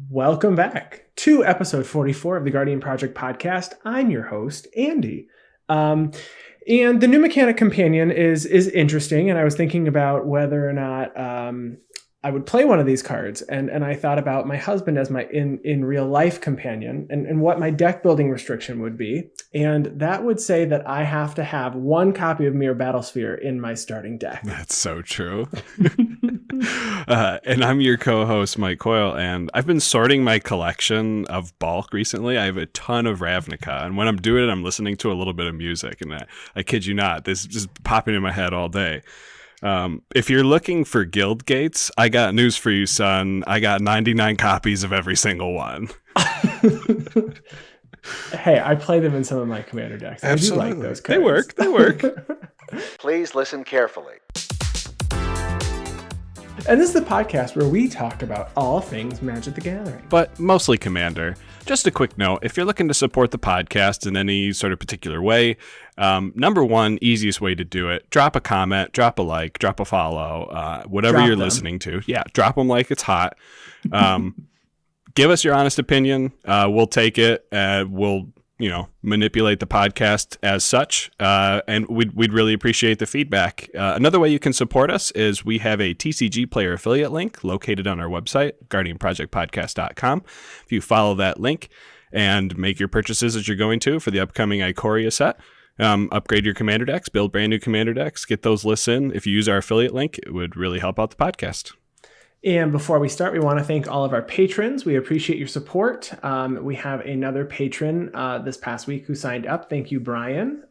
Welcome back to episode 44 of the Guardian Project podcast. I'm your host, Andy. And the new mechanic companion is interesting, and I was thinking about whether or not I would play one of these cards, and I thought about my husband as my in real life companion and what my deck building restriction would be, and that would say that I have to have one copy of Mirror Battlesphere in my starting deck. That's so true. And I'm your co-host, Mike Coyle, and I've been sorting my collection of bulk recently. I have a ton of Ravnica, and when I'm doing it, I'm listening to a little bit of music, and I kid you not, this is just popping in my head all day. If you're looking for guild gates, I got news for you, son. I got 99 copies of every single one. Hey, I play them in some of my commander decks. Absolutely. I do like those cards. They work. Please listen carefully. And this is the podcast where we talk about all things Magic the Gathering. But mostly Commander. Just a quick note, if you're looking to support the podcast in any sort of particular way, number one, easiest way to do it, drop a comment, drop a like, drop a follow, whatever you're listening to. Yeah, drop them like it's hot. Give us your honest opinion. We'll take it. We'll manipulate the podcast as such, and we'd really appreciate the feedback. Another way you can support us is we have a TCG player affiliate link located on our website, guardianprojectpodcast.com. If you follow that link and make your purchases as you're going to for the upcoming Ikoria set, upgrade your commander decks, build brand new commander decks, get those lists in. If you use our affiliate link, it would really help out the podcast. And before we start, we want to thank all of our patrons. We appreciate your support. We have another patron this past week who signed up. Thank you, Brian.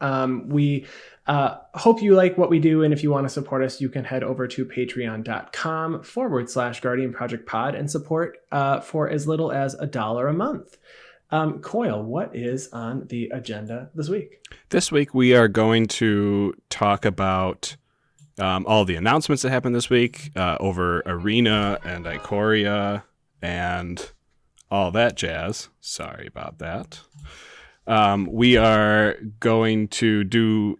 We hope you like what we do. And if you want to support us, you can head over to patreon.com/Guardian Project Pod and support for as little as $1 a month. Coyle, what is on the agenda this week? This week, we are going to talk about all the announcements that happened this week over Arena and Ikoria and all that jazz. Sorry about that. We are going to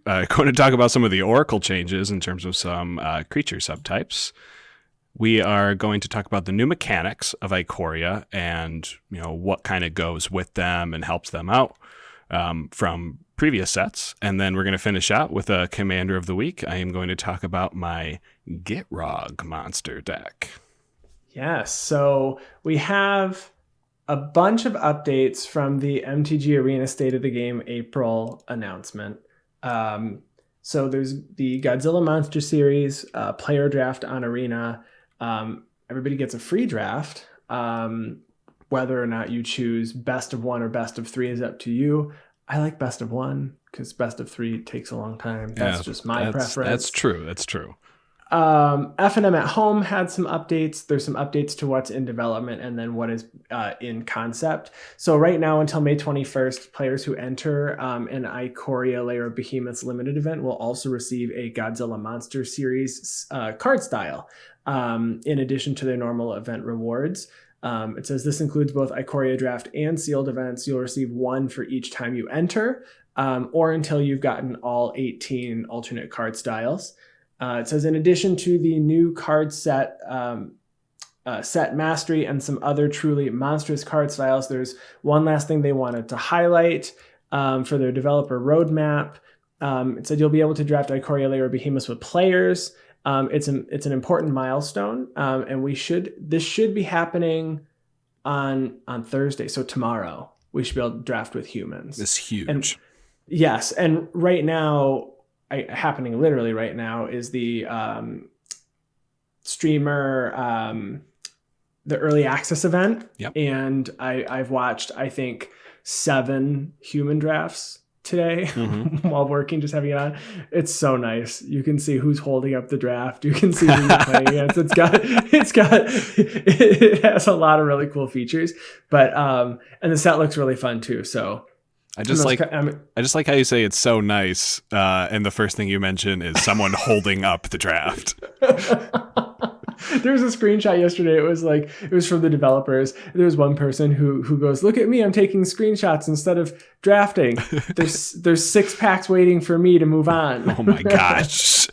talk about some of the Oracle changes in terms of some creature subtypes. We are going to talk about the new mechanics of Ikoria and what kind of goes with them and helps them out from previous sets, and then we're going to finish out with a Commander of the Week. I am going to talk about my Gitrog monster deck. Yes, so we have a bunch of updates from the MTG Arena State of the Game April announcement. So there's the Godzilla Monster Series player draft on Arena. Everybody gets a free draft. Whether or not you choose best of one or best of three is up to you. I like best of one because best of three takes a long time. That's just my preference. That's true. F&M at Home had some updates. There's some updates to what's in development and then what is in concept. So right now until May 21st, players who enter an Ikoria Lair of Behemoths limited event will also receive a Godzilla Monster Series card style in addition to their normal event rewards. It says this includes both Ikoria Draft and sealed events. You'll receive one for each time you enter, or until you've gotten all 18 alternate card styles. It says in addition to the new card set, set mastery and some other truly monstrous card styles, there's one last thing they wanted to highlight for their developer roadmap. It said you'll be able to draft Ikoria Lair Behemoths with players. It's an important milestone, and this should be happening on Thursday. So tomorrow we should be able to draft with humans. It's huge. And, yes, and right now, happening literally right now is the streamer, the early access event. Yep. And I've watched, I think, 7 human drafts today while working, just having it on. It's so nice. You can see who's holding up the draft. You can see who you're playing against. It has a lot of really cool features, but and the set looks really fun too. So I just like how you say it's so nice, and the first thing you mention is someone holding up the draft. There was a screenshot yesterday. It was from the developers. There was one person who goes, "Look at me, I'm taking screenshots instead of drafting. There's 6 packs waiting for me to move on." Oh my gosh.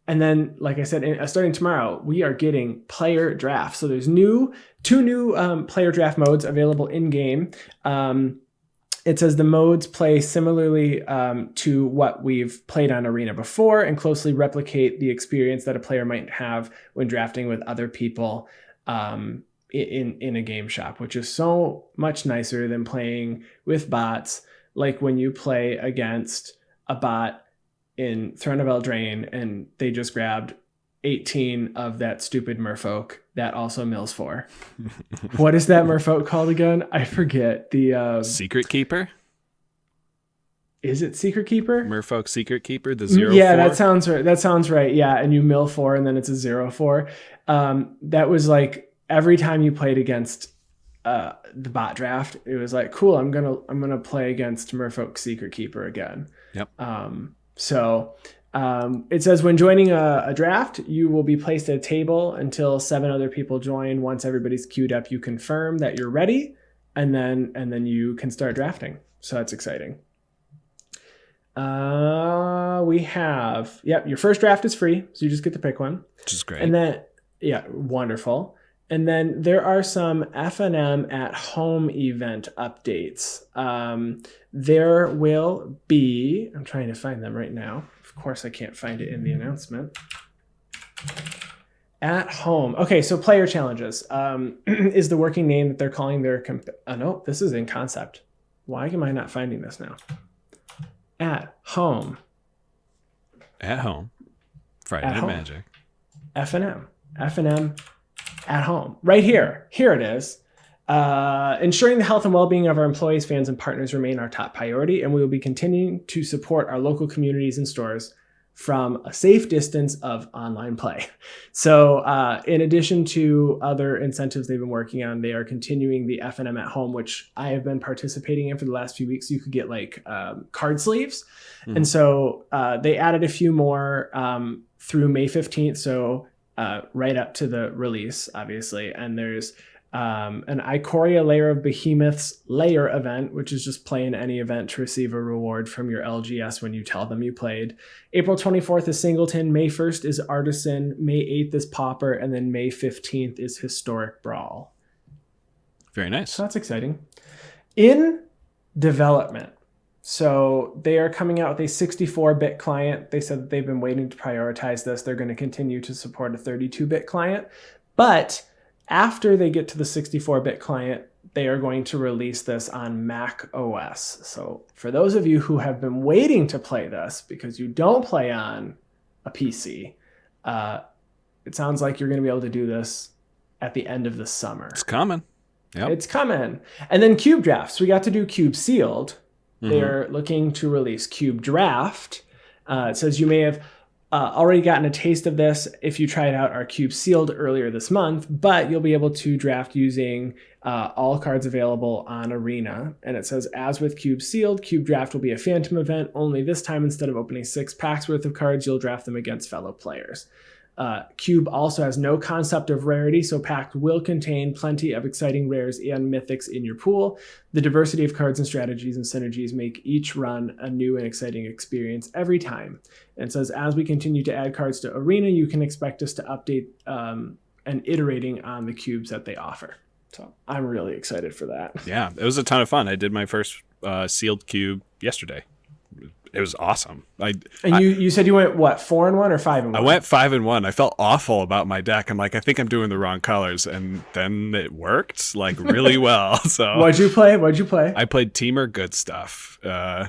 And then, like I said, starting tomorrow, we are getting player draft. So there's two new player draft modes available in game. It says the modes play similarly to what we've played on Arena before and closely replicate the experience that a player might have when drafting with other people in a game shop, which is so much nicer than playing with bots. Like when you play against a bot in Throne of Eldraine and they just grabbed 18 of that stupid merfolk that also mills 4. What is that merfolk called again? I forget. The Secret Keeper? Is it Secret Keeper? Merfolk Secret Keeper, the 0/4? Yeah, that sounds right. That sounds right. Yeah, and you mill 4 and then it's a 0/4. That was like every time you played against the bot draft, it was like, cool, I'm gonna play against Merfolk Secret Keeper again. Yep. So it says when joining a draft, you will be placed at a table until 7 other people join. Once everybody's queued up, you confirm that you're ready, and then you can start drafting. So that's exciting. We have, your first draft is free, so you just get to pick one. Which is great. And then, wonderful. And then there are some FNM at home event updates. There will be, I'm trying to find them right now. Of course, I can't find it in the announcement. At home. Okay, so player challenges is the working name that they're calling their, no, this is in concept. Why am I not finding this now? At home. At home. Friday Night Magic. FNM. FNM at home. Right here. Here it is. Ensuring the health and well-being of our employees, fans, and partners remain our top priority, and we will be continuing to support our local communities and stores from a safe distance of online play. So in addition to other incentives they've been working on, they are continuing the FNM at home, which I have been participating in for the last few weeks. You could get like card sleeves. And so they added a few more through May 15th. So right up to the release, obviously. And there's an Ikoria Layer of Behemoths layer event, which is just play in any event to receive a reward from your LGS when you tell them you played. April 24th is Singleton, May 1st is Artisan, May 8th is Pauper, and then May 15th is Historic Brawl. Very nice. So that's exciting. In development, so they are coming out with a 64-bit client. They said that they've been waiting to prioritize this. They're going to continue to support a 32-bit client, but after they get to the 64-bit client, they are going to release this on Mac OS. So for those of you who have been waiting to play this because you don't play on a PC, it sounds like you're going to be able to do this at the end of the summer. It's coming. Yep. It's coming. And then Cube Drafts. We got to do Cube Sealed. They're looking to release Cube Draft. It says you may have already gotten a taste of this if you tried out our Cube Sealed earlier this month, but you'll be able to draft using all cards available on Arena. And it says, as with Cube Sealed, Cube Draft will be a phantom event. Only this time, instead of opening 6 packs worth of cards, you'll draft them against fellow players. Cube also has no concept of rarity, so packs will contain plenty of exciting rares and mythics in your pool. The diversity of cards and strategies and synergies make each run a new and exciting experience every time. And it says, as we continue to add cards to Arena, you can expect us to update and iterating on the cubes that they offer. So I'm really excited for that. Yeah, it was a ton of fun. I did my first sealed cube yesterday. It was awesome. You said you went, what, 4-1 or 5-1? I went 5-1. I felt awful about my deck. I'm like, I think I'm doing the wrong colors. And then it worked like really well. So What'd you play? I played Teamer Good Stuff. I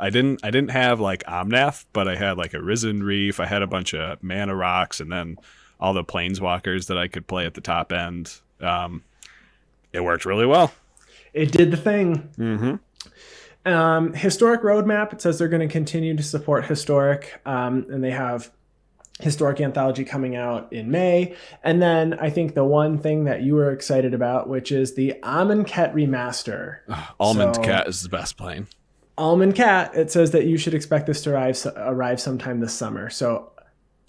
didn't have like Omnath, but I had like a Risen Reef. I had a bunch of mana rocks and then all the planeswalkers that I could play at the top end. It worked really well. It did the thing. Mm-hmm. Historic roadmap, it says they're going to continue to support Historic, and they have Historic Anthology coming out in May. And then I think the one thing that you were excited about, which is the Amonkhet remaster. Almond Cat is the best plane. Almond Cat, it says that you should expect this to arrive sometime this summer. So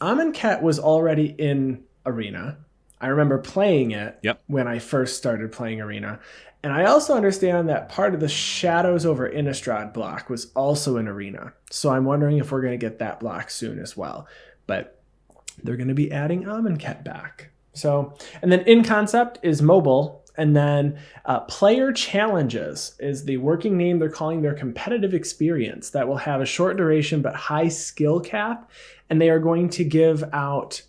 Amonkhet was already in Arena. I remember playing it when I first started playing Arena. And I also understand that part of the Shadows over Innistrad block was also in Arena. So I'm wondering if we're going to get that block soon as well. But they're going to be adding Amonkhet back. So, and then in concept is mobile. And then player challenges is the working name they're calling their competitive experience that will have a short duration but high skill cap. And they are going to give out,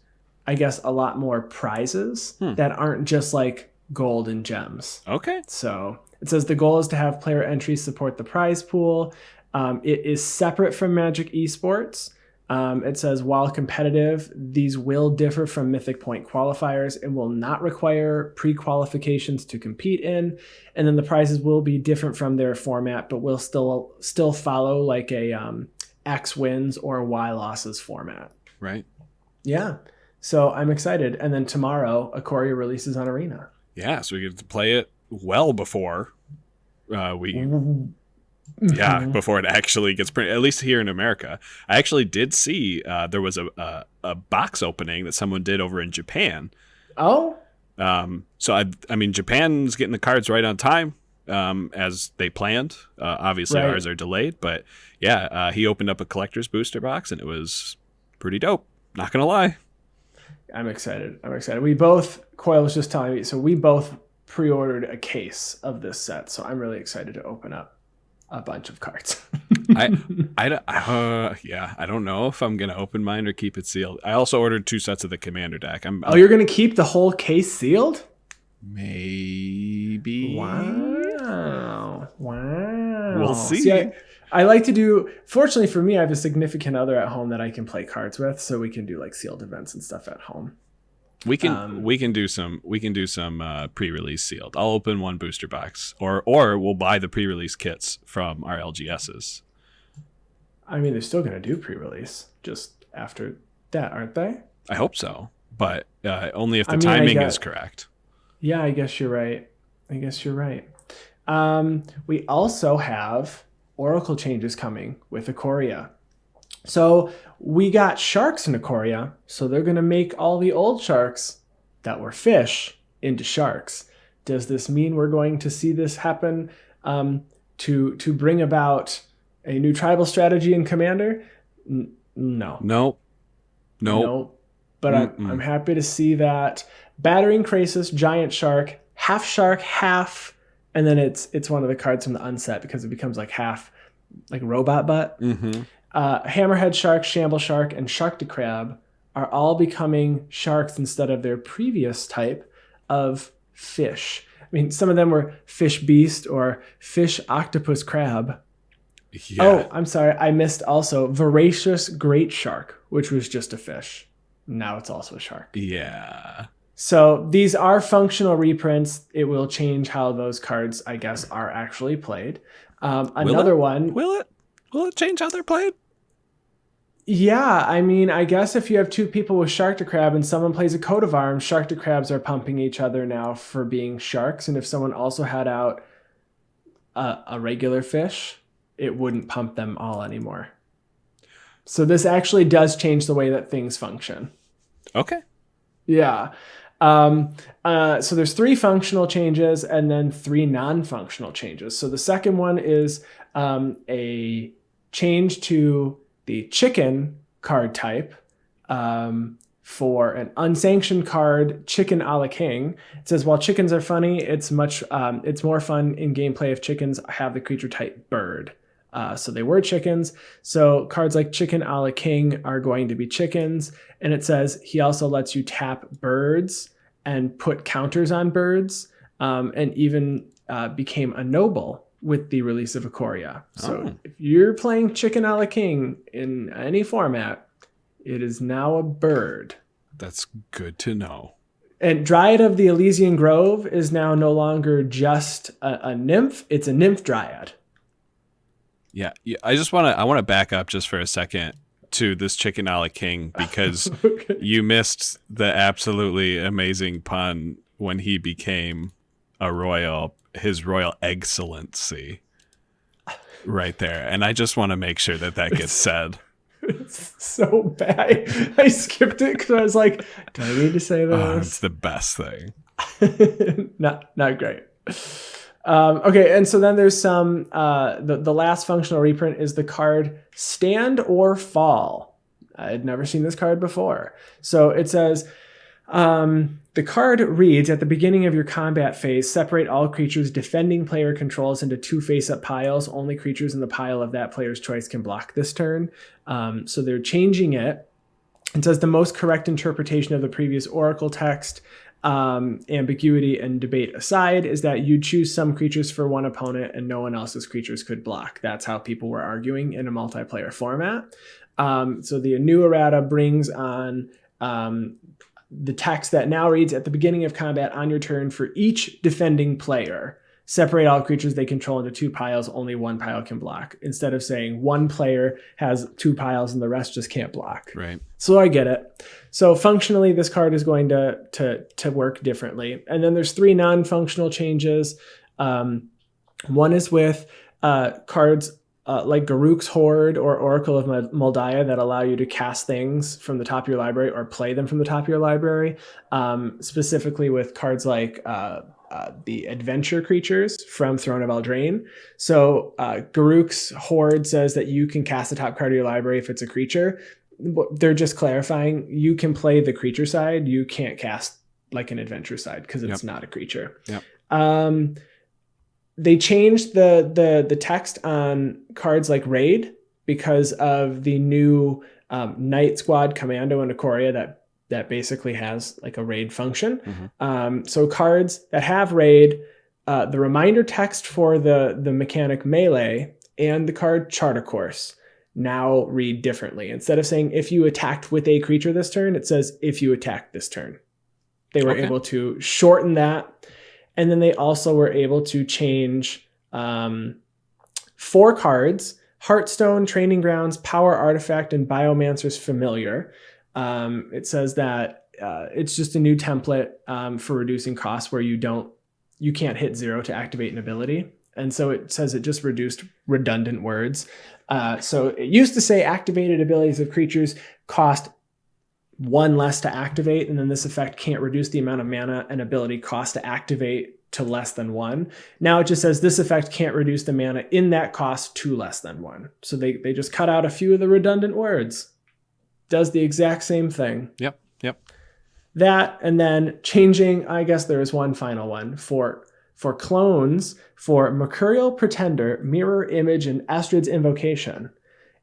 I guess, a lot more prizes that aren't just like gold and gems. Okay. So it says the goal is to have player entries support the prize pool. It is separate from Magic Esports. It says, while competitive, these will differ from Mythic Point qualifiers and will not require pre-qualifications to compete in. And then the prizes will be different from their format, but will still follow like a X wins or Y losses format. Right. Yeah. So I'm excited. And then tomorrow, Ikoria releases on Arena. Yeah, so we get to play it well before before it actually gets printed, at least here in America. I actually did see there was a box opening that someone did over in Japan. Oh? So, I mean, Japan's getting the cards right on time as they planned. Obviously, ours are delayed. But, yeah, he opened up a collector's booster box, and it was pretty dope. Not going to lie. I'm excited. We both, Coyle was just telling me, so we both pre-ordered a case of this set. So I'm really excited to open up a bunch of cards. I don't know if I'm gonna open mine or keep it sealed. I also ordered 2 sets of the Commander deck. You're gonna keep the whole case sealed? Maybe. Wow. We'll see. I like to do. Fortunately for me, I have a significant other at home that I can play cards with, so we can do like sealed events and stuff at home. We can do some pre-release sealed. I'll open one booster box, or we'll buy the pre-release kits from our LGSs. I mean, they're still going to do pre-release just after that, aren't they? I hope so, but only if the timing is correct. Yeah, I guess you're right. We also have Oracle changes coming with Ikoria. So we got sharks in Ikoria, so they're going to make all the old sharks that were fish into sharks. Does this mean we're going to see this happen to bring about a new tribal strategy in Commander? No. Nope. But I'm happy to see that. Battering Krasis, giant shark, half, and then it's one of the cards from the unset because it becomes like half like robot butt. Mm-hmm. Hammerhead Shark, Shamble Shark, and Sharktocrab are all becoming sharks instead of their previous type of fish. I mean, some of them were Fish Beast or Fish Octopus Crab. Yeah. Oh, I'm sorry. I missed also Voracious Great Shark, which was just a fish. Now it's also a shark. Yeah. So these are functional reprints. It will change how those cards, I guess, are actually played. Another one. Will it change how they're played? Yeah, I mean, I guess if you have 2 people with Sharktocrab and someone plays a coat of arms, Sharktocrabs are pumping each other now for being sharks. And if someone also had out a regular fish, it wouldn't pump them all anymore. So this actually does change the way that things function. Okay. Yeah. So there's 3 functional changes and then 3 non-functional changes. So the second one is a change to the chicken card type for an unsanctioned card, Chicken a la King. It says, while chickens are funny, it's more fun in gameplay if chickens have the creature type bird. So they were chickens. So cards like Chicken a la King are going to be chickens. And it says he also lets you tap birds and put counters on birds, and even became a noble with the release of Ikoria. So if you're playing Chicken a la King in any format, it is now a bird. That's good to know. And Dryad of the Elysian Grove is now no longer just a nymph. It's a nymph dryad. Yeah. I want to back up just for a second to this Chicken a la King because Okay. You missed the absolutely amazing pun when he became his royal excellency right there. And I just want to make sure that gets said. It's so bad. I skipped it because I was like, do I need to say this? It's the best thing. Not great. Okay, and so then there's some, the last functional reprint is the card Stand or Fall. I'd never seen this card before. So it says, the card reads, at the beginning of your combat phase, separate all creatures defending player controls into 2 face-up piles. Only creatures in the pile of that player's choice can block this turn. So they're changing it. It says the most correct interpretation of the previous Oracle text, ambiguity and debate aside, is that you choose some creatures for one opponent and no one else's creatures could block. That's how people were arguing in a multiplayer format. So the new errata brings on the text that now reads, at the beginning of combat on your turn, for each defending player, separate all creatures they control into 2 piles. Only 1 pile can block. Instead of saying one player has 2 piles and the rest just can't block. Right. So I get it. So functionally, this card is going to work differently. And then there's 3 non-functional changes. One is with cards like Garruk's Horde or Oracle of Moldiah that allow you to cast things from the top of your library or play them from the top of your library, specifically with cards like the adventure creatures from Throne of Eldraine. So Garruk's Horde says that you can cast the top card of your library if it's a creature. They're just clarifying you can play the creature side. You can't cast like an adventure side because it's not a creature. Yep. They changed the text on cards like Raid because of the new Night Squad Commando in Ikoria that basically has like a raid function. Mm-hmm. So cards that have raid, the reminder text for the mechanic melee and the card Charter Course now read differently. Instead of saying if you attacked with a creature this turn, it says if you attacked this turn. They were able to shorten that. And then they also were able to change 4 cards: Heartstone, Training Grounds, Power Artifact, and Biomancer's Familiar. It says that it's just a new template for reducing costs where you can't hit 0 to activate an ability. And so it says it just reduced redundant words. So it used to say activated abilities of creatures cost 1 less to activate, and then this effect can't reduce the amount of mana an ability costs to activate to less than 1. Now it just says this effect can't reduce the mana in that cost to less than 1. So they just cut out a few of the redundant words. Does the exact same thing. Yep. That, and then changing, I guess there is one final one for clones for Mercurial Pretender, Mirror Image, and Astrid's Invocation.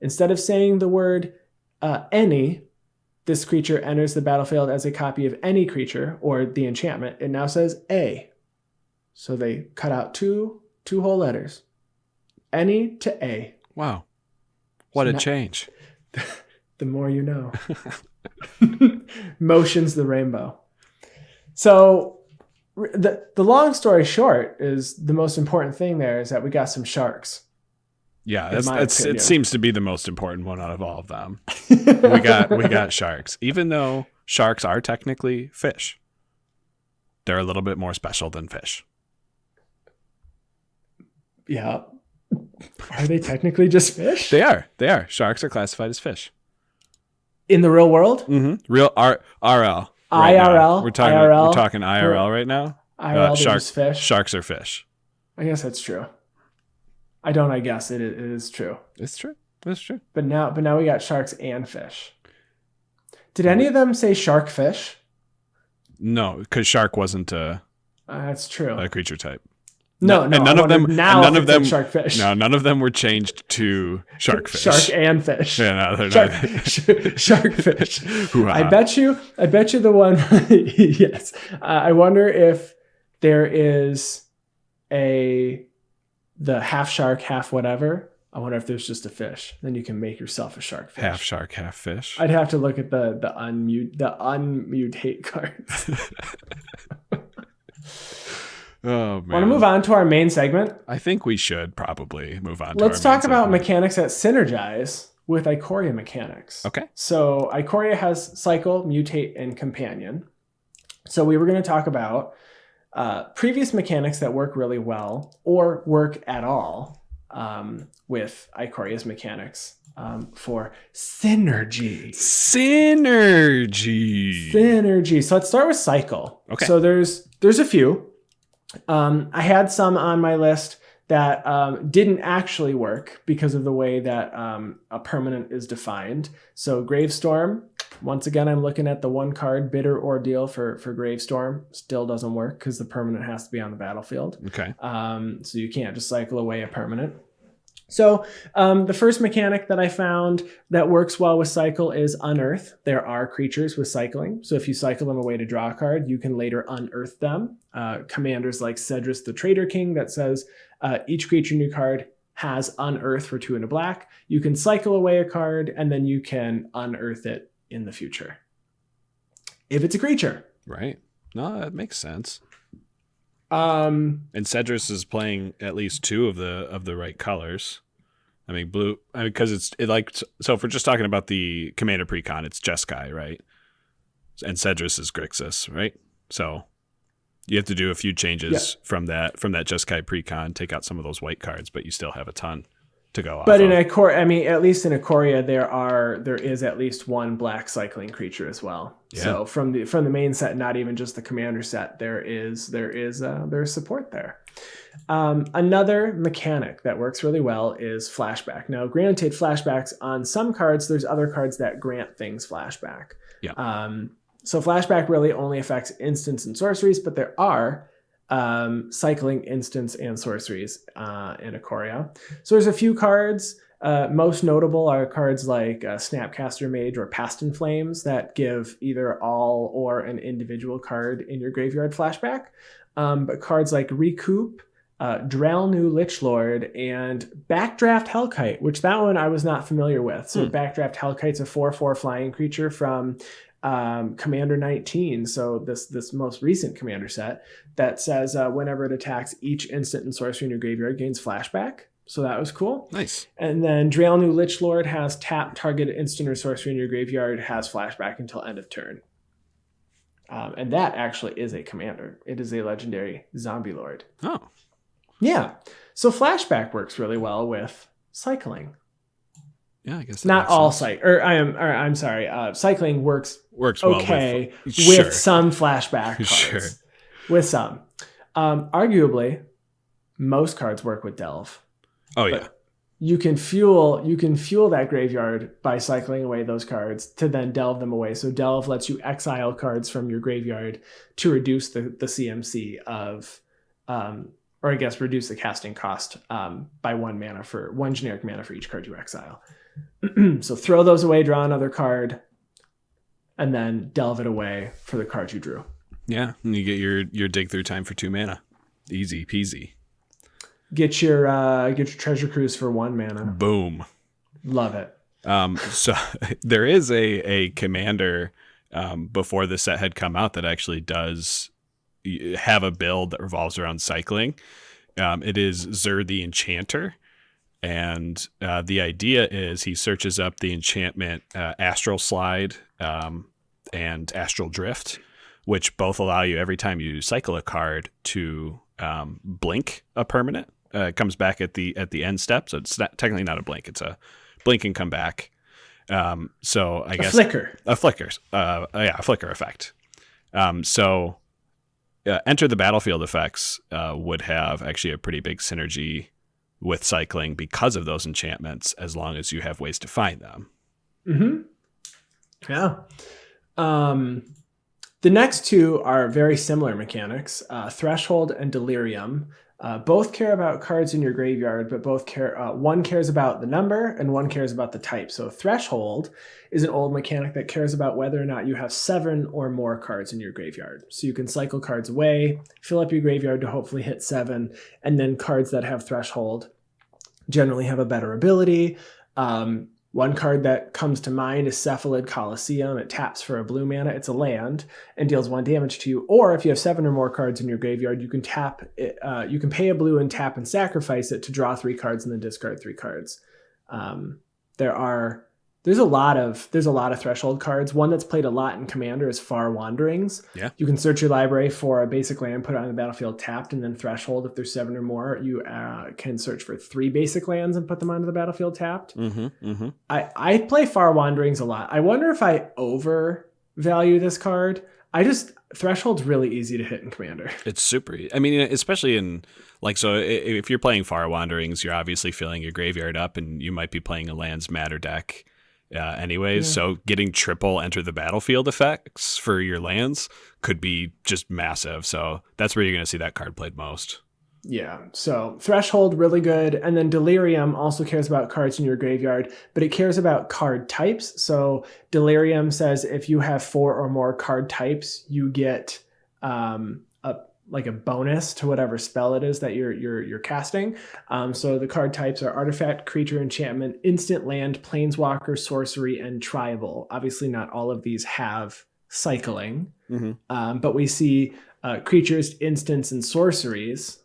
Instead of saying the word any, this creature enters the battlefield as a copy of any creature or the enchantment. It now says A. So they cut out two whole letters. Any to A. Wow. What a change. The more you know. Motion's the rainbow. So the long story short is the most important thing there is that we got some sharks. Yeah, it seems to be the most important one out of all of them. we got sharks. Even though sharks are technically fish, they're a little bit more special than fish. Yeah. Are they technically just fish? They are. Sharks are classified as fish. In the real world? Mm-hmm. Real RL. IRL. We're talking IRL right now. IRL is fish. Sharks are fish. I guess that's true. I guess it is true. It's true. It's true. But now we got sharks and fish. Did any of them say shark fish? No, because shark wasn't that's true. a creature type. No, and none of them. None of them shark fish. No, none of them were changed to shark fish. Shark and fish. Yeah, no, they're not. Shark fish. Hoo-ha. I bet you the one. Yes. I wonder if there is the half shark, half whatever. I wonder if there's just a fish. Then you can make yourself a shark fish. Half shark, half fish. I'd have to look at the unmutate cards. Oh man. Want to move on to our main segment? I think we should probably move on. Let's talk about mechanics that synergize with Ikoria mechanics. Okay. So Ikoria has Cycle, Mutate, and Companion. So we were going to talk about previous mechanics that work really well or work at all with Ikoria's mechanics for synergy. Synergy. So let's start with Cycle. Okay. So there's a few. I had some on my list that didn't actually work because of the way that a permanent is defined. So Gravestorm, once again, I'm looking at the 1 card Bitter Ordeal for Gravestorm. Still doesn't work because the permanent has to be on the battlefield. Okay. So you can't just cycle away a permanent. So the first mechanic that I found that works well with cycle is unearth. There are creatures with cycling. So if you cycle them away to draw a card, you can later unearth them. Commanders like Cedrus the Traitor King that says each creature in your card has unearth for 2 and a black. You can cycle away a card and then you can unearth it in the future if it's a creature. Right. No, that makes sense. And Cedrus is playing at least 2 of the right colors. I mean, blue, because so if we're just talking about the Commander Precon, it's Jeskai, right? And Cedrus is Grixis, right? So you have to do a few changes from that Jeskai Precon, take out some of those white cards, but you still have a ton to go off. But in Ikoria, I mean, at least in Ikoria, there is at least 1 black cycling creature as well. Yeah. So from the main set, not even just the commander set, there's support there. Another mechanic that works really well is flashback. Now, granted, flashbacks on some cards, there's other cards that grant things flashback. Yeah. So flashback really only affects instants and sorceries, but there are cycling instants and sorceries in Ikoria. So there's a few cards. Most notable are cards like Snapcaster Mage or Past in Flames that give either all or an individual card in your graveyard flashback. But cards like Recoup, Drelnu Lichlord, and Backdraft Hellkite, which that one I was not familiar with. So Backdraft Hellkite's a 4/4 flying creature from Commander 19, so this most recent commander set that says whenever it attacks, each instant and sorcery in your graveyard gains flashback. So that was cool. Nice. And then Drelnu Lichlord has tap target instant or sorcery in your graveyard, has flashback until end of turn. And that actually is a commander. It is a legendary zombie lord. Oh. Yeah. So flashback works really well with cycling. Yeah, I guess not all I'm sorry. Cycling works okay well with some flashback cards. Sure. With some. Arguably, most cards work with Delve. Oh yeah. You can fuel that graveyard by cycling away those cards to then delve them away. So Delve lets you exile cards from your graveyard to reduce the CMC of or I guess reduce the casting cost by 1 generic mana for each card you exile. So throw those away, draw another card, and then delve it away for the card you drew. Yeah, and you get your dig through time for 2 mana. Easy peasy. Get your treasure cruise for 1 mana. Boom. Love it. So there is a commander before the set had come out that actually does have a build that revolves around cycling. It is Zur the Enchanter. And the idea is he searches up the enchantment Astral Slide and Astral Drift, which both allow you every time you cycle a card to blink a permanent. It comes back at the end step, so it's technically not a blink; it's a blink and come back. So I guess a flicker effect. So enter the battlefield effects would have actually a pretty big synergy with cycling because of those enchantments, as long as you have ways to find them. Mm-hmm. Yeah. The next 2 are very similar mechanics, Threshold and Delirium. Both care about cards in your graveyard, but both care. One cares about the number and one cares about the type. So Threshold is an old mechanic that cares about whether or not you have 7 or more cards in your graveyard. So you can cycle cards away, fill up your graveyard to hopefully hit 7, and then cards that have Threshold generally have a better ability. One card that comes to mind is Cephalid Coliseum. It taps for a blue mana. It's a land and deals 1 damage to you. Or if you have 7 or more cards in your graveyard, you can tap it. You can pay a blue and tap and sacrifice it to draw 3 cards and then discard 3 cards. There's a lot of Threshold cards. One that's played a lot in Commander is Far Wanderings. Yeah. You can search your library for a basic land, put it on the battlefield tapped, and then Threshold. If there's 7 or more, you can search for 3 basic lands and put them onto the battlefield tapped. Mm-hmm, mm-hmm. I play Far Wanderings a lot. I wonder if I overvalue this card. Threshold's really easy to hit in Commander. It's super. I mean, especially in so if you're playing Far Wanderings, you're obviously filling your graveyard up, and you might be playing a lands matter deck anyways. Yeah. So getting triple enter the battlefield effects for your lands could be just massive. So that's where you're going to see that card played most. Yeah, so Threshold, really good. And then Delirium also cares about cards in your graveyard, but it cares about card types. So Delirium says if you have 4 or more card types, you get a bonus to whatever spell it is that you're casting. So the card types are Artifact, Creature, Enchantment, Instant, Land, Planeswalker, Sorcery, and Tribal. Obviously, not all of these have cycling, but we see creatures, instants, and sorceries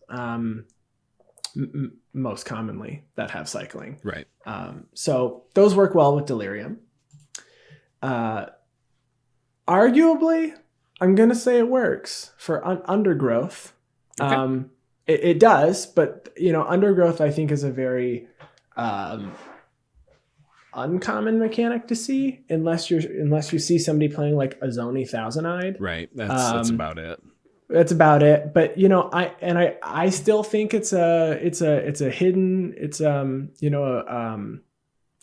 most commonly that have cycling. Right. So those work well with Delirium. Arguably, I'm going to say it works for Undergrowth. Okay. It does, but Undergrowth I think is a very uncommon mechanic to see unless you see somebody playing like Azoni Thousand-Eyed. Right. That's about it. That's about it. But I still think it's a hidden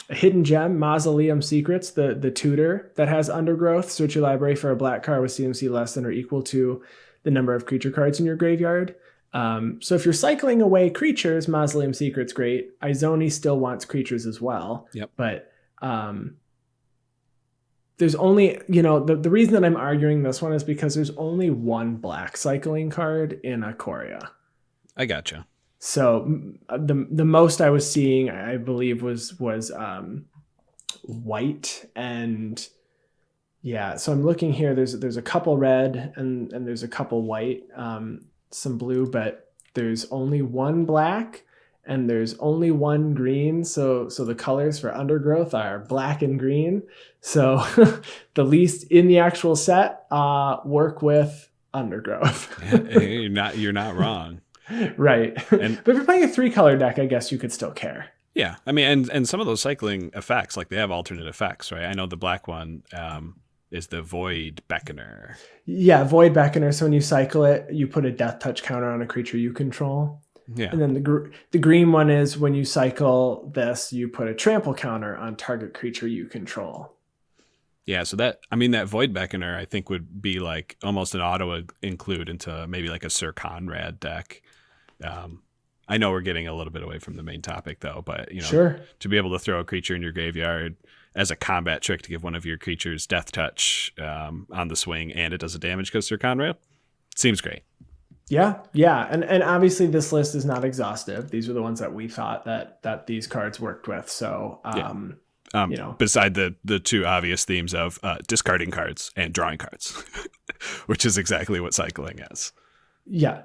a hidden gem, Mausoleum Secrets, the tutor that has Undergrowth. Search your library for a black card with CMC less than or equal to the number of creature cards in your graveyard. So if you're cycling away creatures, Mausoleum Secret's great. Izoni still wants creatures as well. Yep. But there's only, the reason that I'm arguing this one is because there's only one black cycling card in Ikoria. I gotcha. So the most I was seeing, I believe, was white, and yeah. So I'm looking here. There's a couple red and there's a couple white, some blue, but there's only one black and there's only one green. So the colors for Undergrowth are black and green. So the least in the actual set work with Undergrowth. You're not wrong. Right. But if you're playing a 3-color deck, I guess you could still care. Yeah. I mean, and some of those cycling effects, like they have alternate effects, right? I know the black one is the Void Beckoner. Yeah, Void Beckoner. So when you cycle it, you put a death touch counter on a creature you control. Yeah. And then the green one is when you cycle this, you put a trample counter on target creature you control. Yeah, so that Void Beckoner, I think, would be like almost an auto include into maybe like a Sir Conrad deck. I know we're getting a little bit away from the main topic, though, but sure. To be able to throw a creature in your graveyard as a combat trick to give one of your creatures death touch on the swing, and it does a damage because Sir Conrad, seems great. Yeah, and obviously this list is not exhaustive. These are the ones that we thought that these cards worked with. So, beside the two obvious themes of discarding cards and drawing cards, which is exactly what cycling is. Yeah.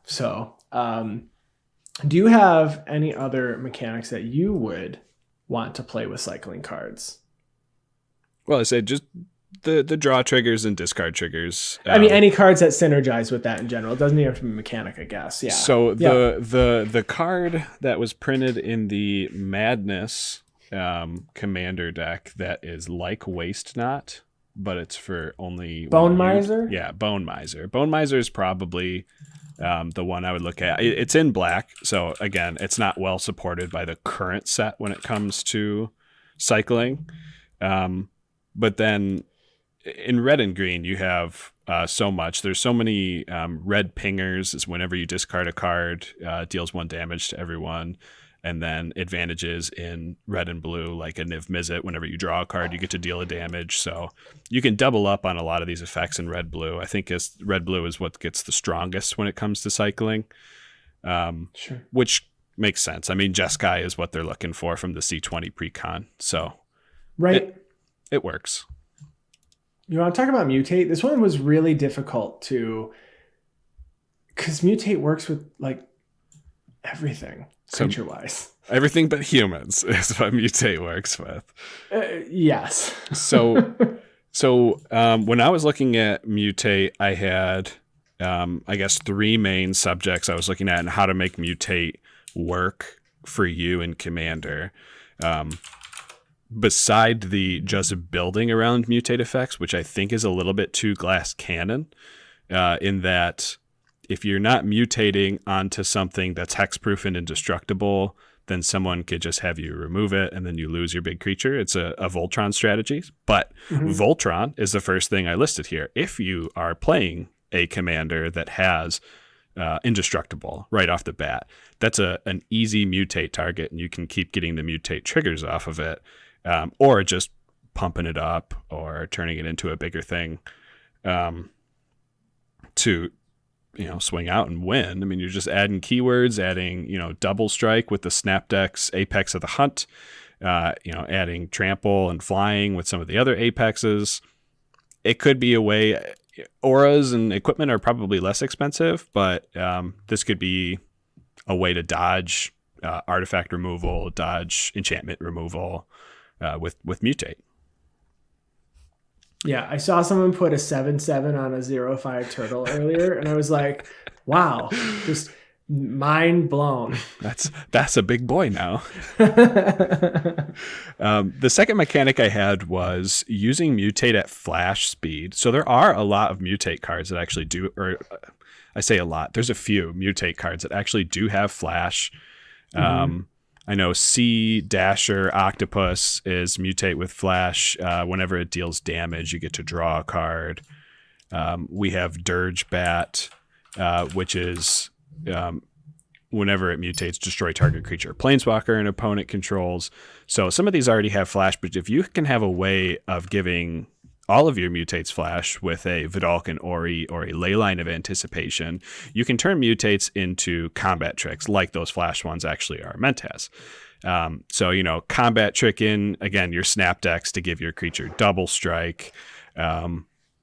So, do you have any other mechanics that you would want to play with cycling cards? Well, I said just the draw triggers and discard triggers. I mean, any cards that synergize with that in general. It doesn't even have to be a mechanic, I guess. Yeah. So the card that was printed in the Madness commander deck that is like Waste Not, but it's for only Bone Miser? Yeah, Bone Miser. Bone Miser is probably the one I would look at. It's in black, so again, it's not well supported by the current set when it comes to cycling. But then in red and green, you have so much. There's so many red pingers. Is whenever you discard a card, deals 1 damage to everyone. And then advantages in red and blue, like a Niv Mizzet. Whenever you draw a card, you get to deal a damage. So you can double up on a lot of these effects in red blue. I think red blue is what gets the strongest when it comes to cycling, sure. Which makes sense. I mean, Jeskai is what they're looking for from the C20 precon. So right, it works. You want to talk about Mutate? This one was really difficult because Mutate works with like everything. Creature-wise. Everything but humans is what Mutate works with. Yes. So when I was looking at Mutate, I had, I guess, 3 main subjects I was looking at and how to make Mutate work for you in Commander. beside the just building around mutate effects, which I think is a little bit too glass cannon, in that if you're not mutating onto something that's hexproof and indestructible, then someone could just have you remove it and then you lose your big creature. It's a Voltron strategy. But Voltron is the first thing I listed here. If you are playing a commander that has indestructible right off the bat, that's an easy mutate target, and you can keep getting the mutate triggers off of it, or just pumping it up or turning it into a bigger thing to swing out and win. I mean, you're just adding keywords, adding, double strike with the Snapdex Apex of the Hunt, adding trample and flying with some of the other Apexes. It could be a way. Auras and equipment are probably less expensive, but this could be a way to dodge artifact removal, dodge enchantment removal with mutate. Yeah, I saw someone put a 7/7 on a 0/5 turtle earlier, and I was like, wow, just mind blown. That's a big boy now. The second mechanic I had was using mutate at flash speed. So there are a lot of mutate cards that actually do, or I say a lot, there's a few mutate cards that actually do have flash. I know Sea Dasher Octopus is mutate with flash. Whenever it deals damage, you get to draw a card. We have Dirge Bat, which is whenever it mutates, destroy target creature or planeswalker an opponent controls. So some of these already have flash, but if you can have a way of giving all of your mutates flash with a Vidalcan Ori or a Leyline of Anticipation, you can turn mutates into combat tricks like those flash ones actually are meant as. So, combat trick in, again, your Snapdex to give your creature double strike.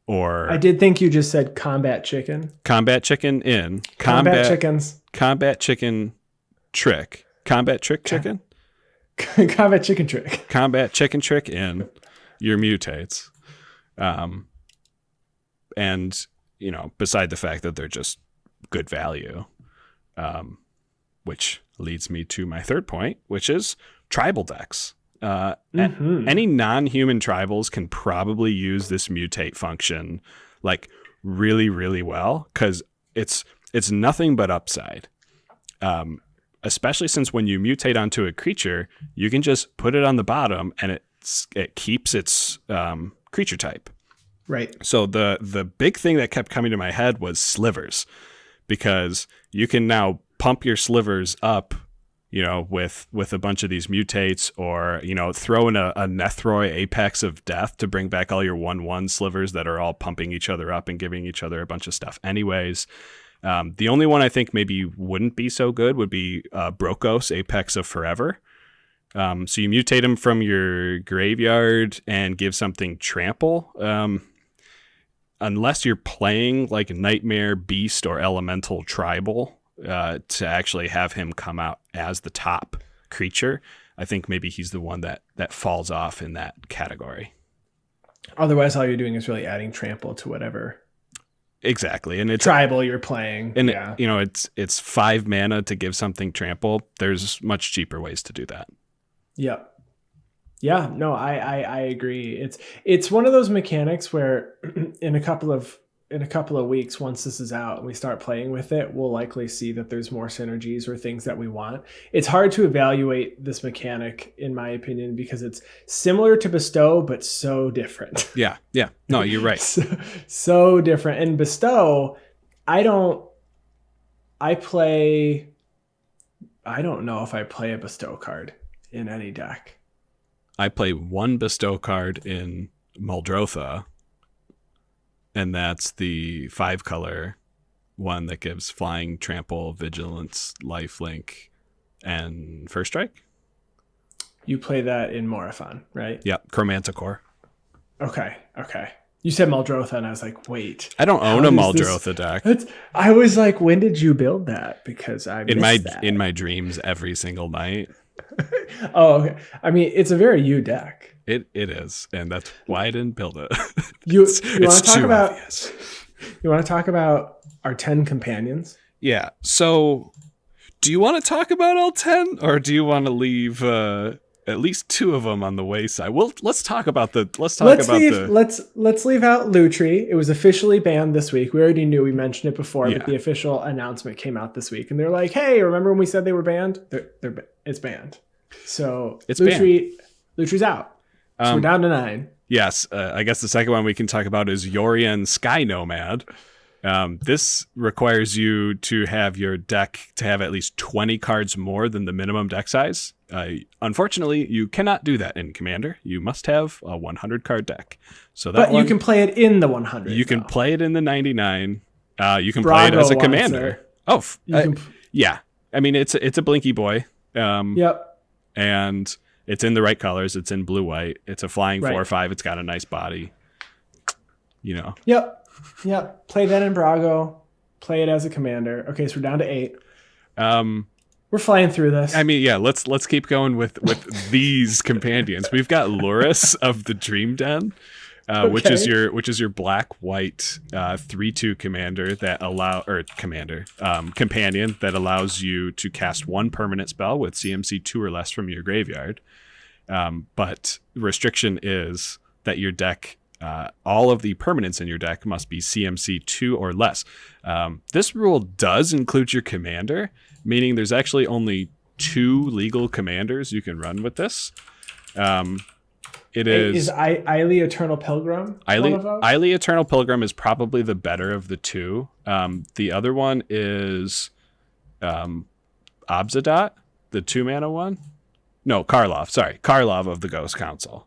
Or I did think you just said combat chicken. Combat chicken in. Combat chickens. Combat chicken trick. Combat trick chicken? Combat chicken trick. Combat chicken trick in your mutates. And, beside the fact that they're just good value, which leads me to my third point, which is tribal decks. Any non-human tribals can probably use this mutate function like really, really well, because it's nothing but upside. Especially since when you mutate onto a creature, you can just put it on the bottom and it keeps its creature type. Right. So the big thing that kept coming to my head was slivers, because you can now pump your slivers up, with a bunch of these mutates, or, throw in a Nethroi Apex of Death to bring back all your 1/1 slivers that are all pumping each other up and giving each other a bunch of stuff anyways. The only one I think maybe wouldn't be so good would be Brokos Apex of Forever. So you mutate him from your graveyard and give something trample. Unless you're playing like Nightmare, Beast, or Elemental Tribal, to actually have him come out as the top creature, I think maybe he's the one that falls off in that category. Otherwise, all you're doing is really adding trample to whatever exactly, and it's tribal you're playing. And yeah. It's 5 mana to give something trample. There's much cheaper ways to do that. Yep. Yeah, no, I agree. It's one of those mechanics where in a couple of weeks, once this is out and we start playing with it, we'll likely see that there's more synergies or things that we want. It's hard to evaluate this mechanic, in my opinion, because it's similar to Bestow, but so different. Yeah. No, you're right. so different. And Bestow, I don't know if I play a Bestow card in any deck. I play one Bestow card in Muldrotha, and that's the 5-color one that gives flying, trample, vigilance, lifelink, and first strike. You play that in Morathon, right? Yep, Chromanticore. Okay. You said Muldrotha, and I was like, wait. I don't own a Muldrotha deck. I was like, when did you build that? Because I missed that. In my dreams every single night. Oh, okay. I mean, it's a very you deck. It is, and that's why I didn't build it. You want to talk about? Obvious. You want to talk about our 10 companions? Yeah. So, do you want to talk about all 10, or do you want to leave at least 2 of them on the wayside. Let's talk about the. Let's leave out Lutri. It was officially banned this week. We already knew. We mentioned it before, but the official announcement came out this week, and they're like, "Hey, remember when we said they were banned? It's banned." So it's Lutri's out. So we're down to 9. Yes, I guess the second one we can talk about is Yorian Sky Nomad. This requires you to have your deck to have at least 20 cards more than the minimum deck size. Unfortunately, you cannot do that in Commander. You must have a 100 card deck. You can play it in the 100. You can play it in the 99. You can play it as a Commander. Yeah. I mean, it's a Blinky Boy. Yep. And it's in the right colors. It's in blue-white. It's a flying 4/5. It's got a nice body. Yep. Play that in Brago. Play it as a Commander. Okay, so we're down to 8. We're flying through this. I mean, yeah. Let's keep going with these companions. We've got Loris of the Dream Den, which is your black-white 3/2 commander companion that allows you to cast 1 permanent spell with CMC 2 or less from your graveyard. But the restriction is that your deck, all of the permanents in your deck must be CMC 2 or less. This rule does include your commander, meaning there's actually only 2 legal commanders you can run with this. Is Eily Eternal Pilgrim? Eily Eternal Pilgrim is probably the better of the 2. The other one is Abzadat, the 2-mana one. No, Karlov. Sorry, Karlov of the Ghost Council.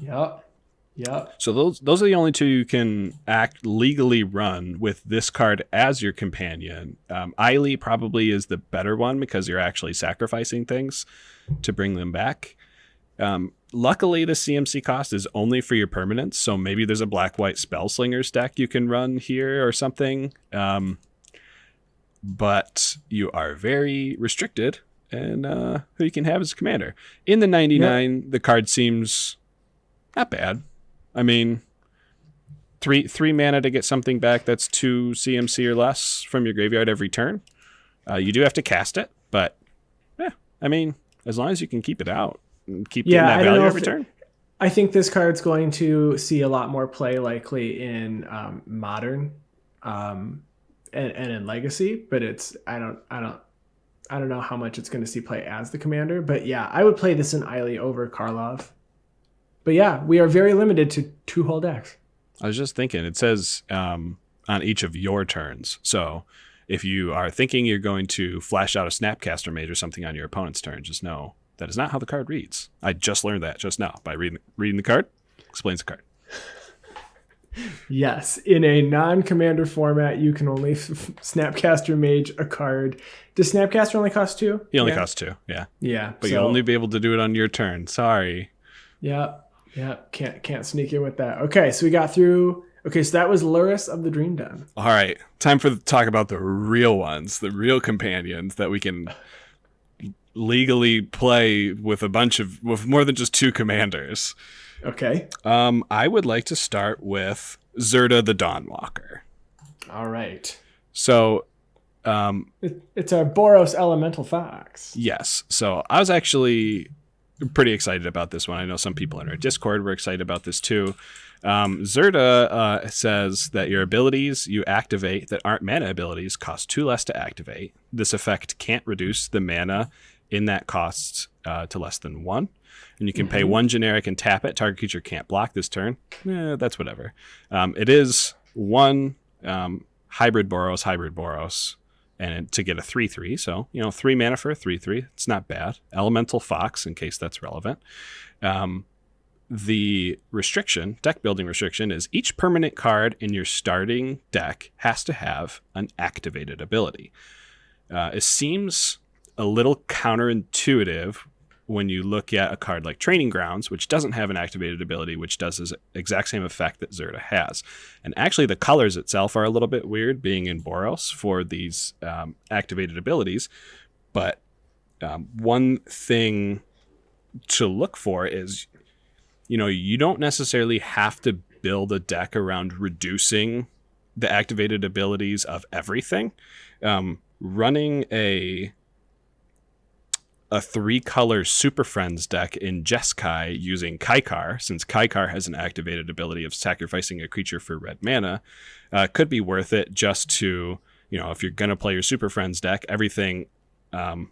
Yep. So those are the only 2 you can legally run with this card as your companion. Eily probably is the better one because you're actually sacrificing things to bring them back. Luckily, the CMC cost is only for your permanents, so maybe there's a black-white Spellslingers deck you can run here or something. But you are very restricted in who you can have as a commander. In the 99, the card seems not bad. I mean, 3 mana to get something back that's 2 CMC or less from your graveyard every turn. You do have to cast it, but I mean, as long as you can keep it out and keep getting that value every turn. I think this card's going to see a lot more play likely in Modern and in Legacy, but I don't know how much it's going to see play as the commander. But yeah, I would play this in Eily over Karlov. But yeah, we are very limited to 2 whole decks. I was just thinking, it says on each of your turns. So if you are thinking you're going to flash out a Snapcaster Mage or something on your opponent's turn, just know that is not how the card reads. I just learned that just now by reading the card. Explains the card. Yes, in a non-commander format, you can only Snapcaster Mage a card. Does Snapcaster only cost 2? He only costs 2, yeah. Yeah. But you'll only be able to do it on your turn. Sorry. Yeah. Can't sneak in with that. Okay, so we got through. Okay, so that was Loris of the Dream Den. All right, time for talk about the real ones, the real companions that we can legally play with with more than just 2 commanders. Okay. I would like to start with Zirda the Dawnwalker. All right. So, it's our Boros Elemental Fox. Yes. So I was actually pretty excited about this one. I know some people in our Discord were excited about this too. Zirda says that your abilities you activate that aren't mana abilities cost 2 less to activate. This effect can't reduce the mana in that cost to less than 1. And you can pay 1 generic and tap it. Target creature can't block this turn. That's whatever. It is 1 hybrid Boros. And to get a 3/3, so 3 mana for a 3/3, it's not bad. Elemental Fox, in case that's relevant. The restriction, deck building restriction, is each permanent card in your starting deck has to have an activated ability. It seems a little counterintuitive when you look at a card like Training Grounds, which doesn't have an activated ability, which does the exact same effect that Zirda has. And actually the colors itself are a little bit weird being in Boros for these activated abilities. But one thing to look for is, you don't necessarily have to build a deck around reducing the activated abilities of everything. Running a a 3-color Super Friends deck in Jeskai using Kaikar, since Kaikar has an activated ability of sacrificing a creature for red mana, could be worth it just to, if you're going to play your Super Friends deck, everything, most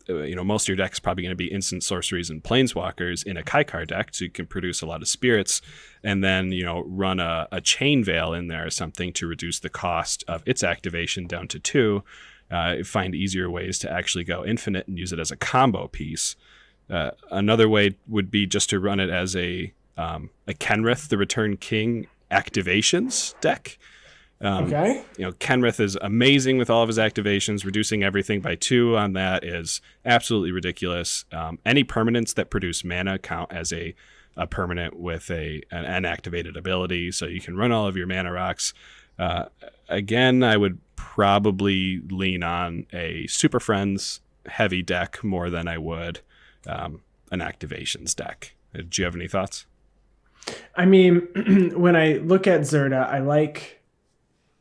of your deck is probably going to be instant sorceries and planeswalkers in a Kaikar deck, so you can produce a lot of spirits, and then, run a Chain Veil in there or something to reduce the cost of its activation down to 2. Find easier ways to actually go infinite and use it as a combo piece. Another way would be just to run it as a Kenrith, the Return King activations deck. Okay. Kenrith is amazing with all of his activations. Reducing everything by 2 on that is absolutely ridiculous. Any permanents that produce mana count as a permanent with an activated ability, so you can run all of your mana rocks. Again, I would probably lean on a Super Friends heavy deck more than I would an activations deck. Do you have any thoughts? I mean, when I look at Zerda,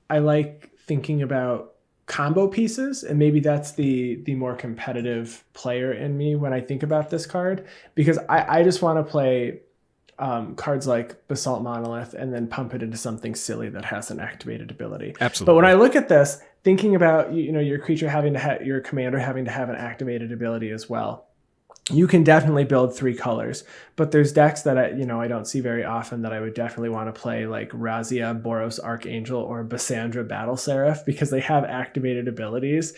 I like thinking about combo pieces, and maybe that's the more competitive player in me when I think about this card, because I just want to play cards like Basalt Monolith and then pump it into something silly that has an activated ability. Absolutely. But when I look at this, thinking about your creature having to have, your commander having to have an activated ability as well, you can definitely build 3 colors. But there's decks that I don't see very often that I would definitely want to play, like Razia, Boros Archangel, or Bassandra Battle Seraph, because they have activated abilities.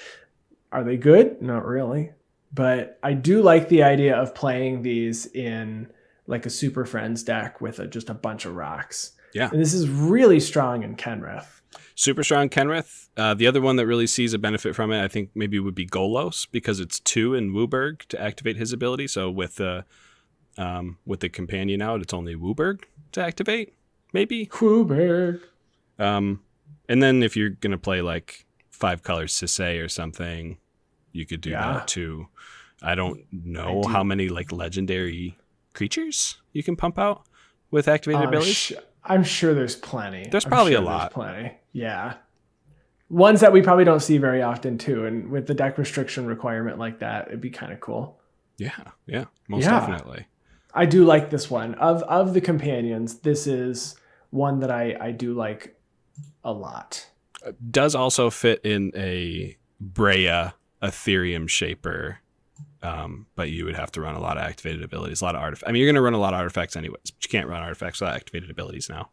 Are they good? Not really. But I do like the idea of playing these in like a Super Friends deck with just a bunch of rocks. Yeah. And this is really strong in Kenrith. Super strong Kenrith. The other one that really sees a benefit from it, I think maybe would be Golos, because it's 2 in Wooburg to activate his ability. So with the companion out, it's only Wooburg to activate, maybe. Wooburg. And then if you're gonna play like 5 colors Sisay or something, you could do that too. I don't know how many like legendary creatures you can pump out with activated abilities. I'm sure there's plenty. There's probably a lot. Plenty. Yeah. Ones that we probably don't see very often too. And with the deck restriction requirement like that, it'd be kind of cool. Yeah. Most definitely. I do like this one. Of the companions, this is one that I do like a lot. Does also fit in a Breya Ethereum Shaper. But you would have to run a lot of activated abilities, a lot of artifacts. I mean, you're going to run a lot of artifacts anyways, but you can't run artifacts without activated abilities now.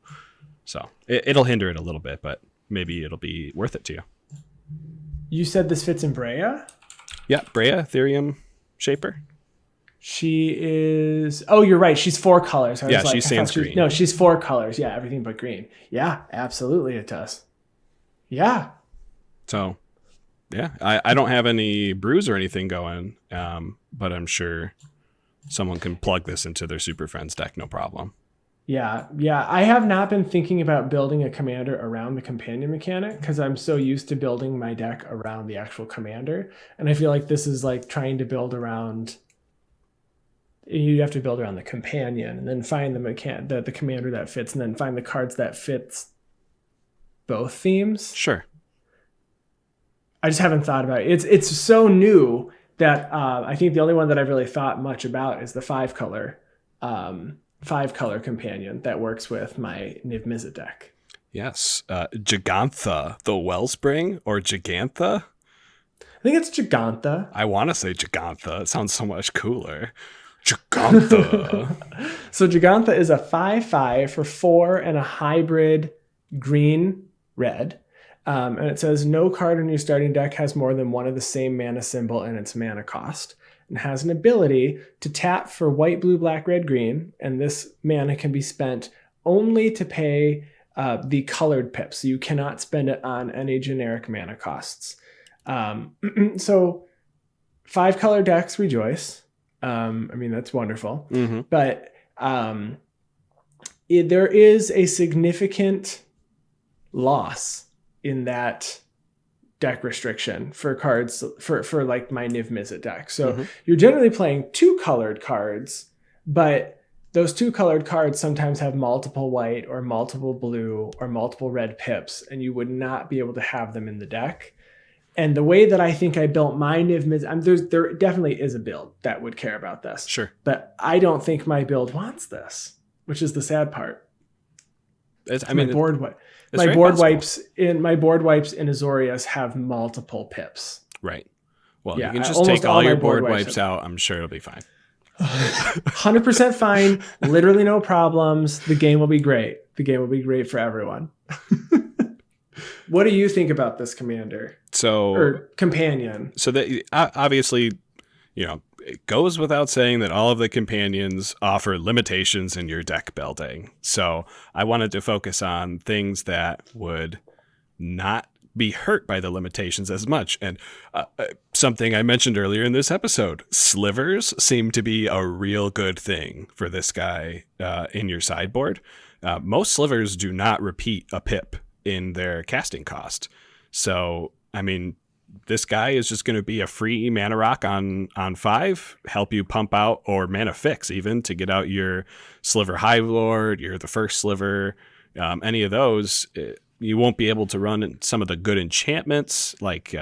So it'll hinder it a little bit, but maybe it'll be worth it to you. You said this fits in Breya? Yeah, Breya, Ethereum Shaper. She is... Oh, you're right. She's 4 colors. She's sans green. No, she's 4 colors. Yeah, everything but green. Yeah, absolutely it does. Yeah. So... yeah, I don't have any brews or anything going, but I'm sure someone can plug this into their Super Friends deck, no problem. Yeah. I have not been thinking about building a commander around the companion mechanic because I'm so used to building my deck around the actual commander. And I feel like this is like trying to build around... You have to build around the companion and then find the commander that fits, and then find the cards that fits both themes. Sure. I just haven't thought about it. It's so new that I think the only one that I've really thought much about is the 5-color companion that works with my Niv Mizzet deck. Yes. Gigantha, the Wellspring, or Gigantha? I think it's Gigantha. I want to say Gigantha. It sounds so much cooler. Gigantha. So Gigantha is a 5/5 for 4 and a hybrid green-red. And it says no card in your starting deck has more than one of the same mana symbol in its mana cost, and has an ability to tap for white, blue, black, red, green. And this mana can be spent only to pay the colored pip. So you cannot spend it on any generic mana costs. So 5-color decks rejoice. I mean, that's wonderful. Mm-hmm. But there is a significant loss in that deck restriction for cards for like my Niv Mizzet deck. So you're generally playing 2-colored cards, but those 2-colored cards sometimes have multiple white or multiple blue or multiple red pips, and you would not be able to have them in the deck. And the way that I think I built my Niv Miz, there definitely is a build that would care about this. Sure. But I don't think my build wants this, which is the sad part. My board wipes in Azorius have multiple pips. Right. Well, you can just take all your board wipes out. I'm sure it'll be fine. 100% fine. Literally no problems. The game will be great. The game will be great for everyone. What do you think about this commander? Or companion? So that obviously, it goes without saying that all of the companions offer limitations in your deck building. So I wanted to focus on things that would not be hurt by the limitations as much. And something I mentioned earlier in this episode, slivers seem to be a real good thing for this guy in your sideboard. Most slivers do not repeat a pip in their casting cost. So, I mean, this guy is just going to be a free mana rock on 5, help you pump out, or mana fix even, to get out your Sliver Hive Lord, you're the first Sliver, any of those. You won't be able to run some of the good enchantments like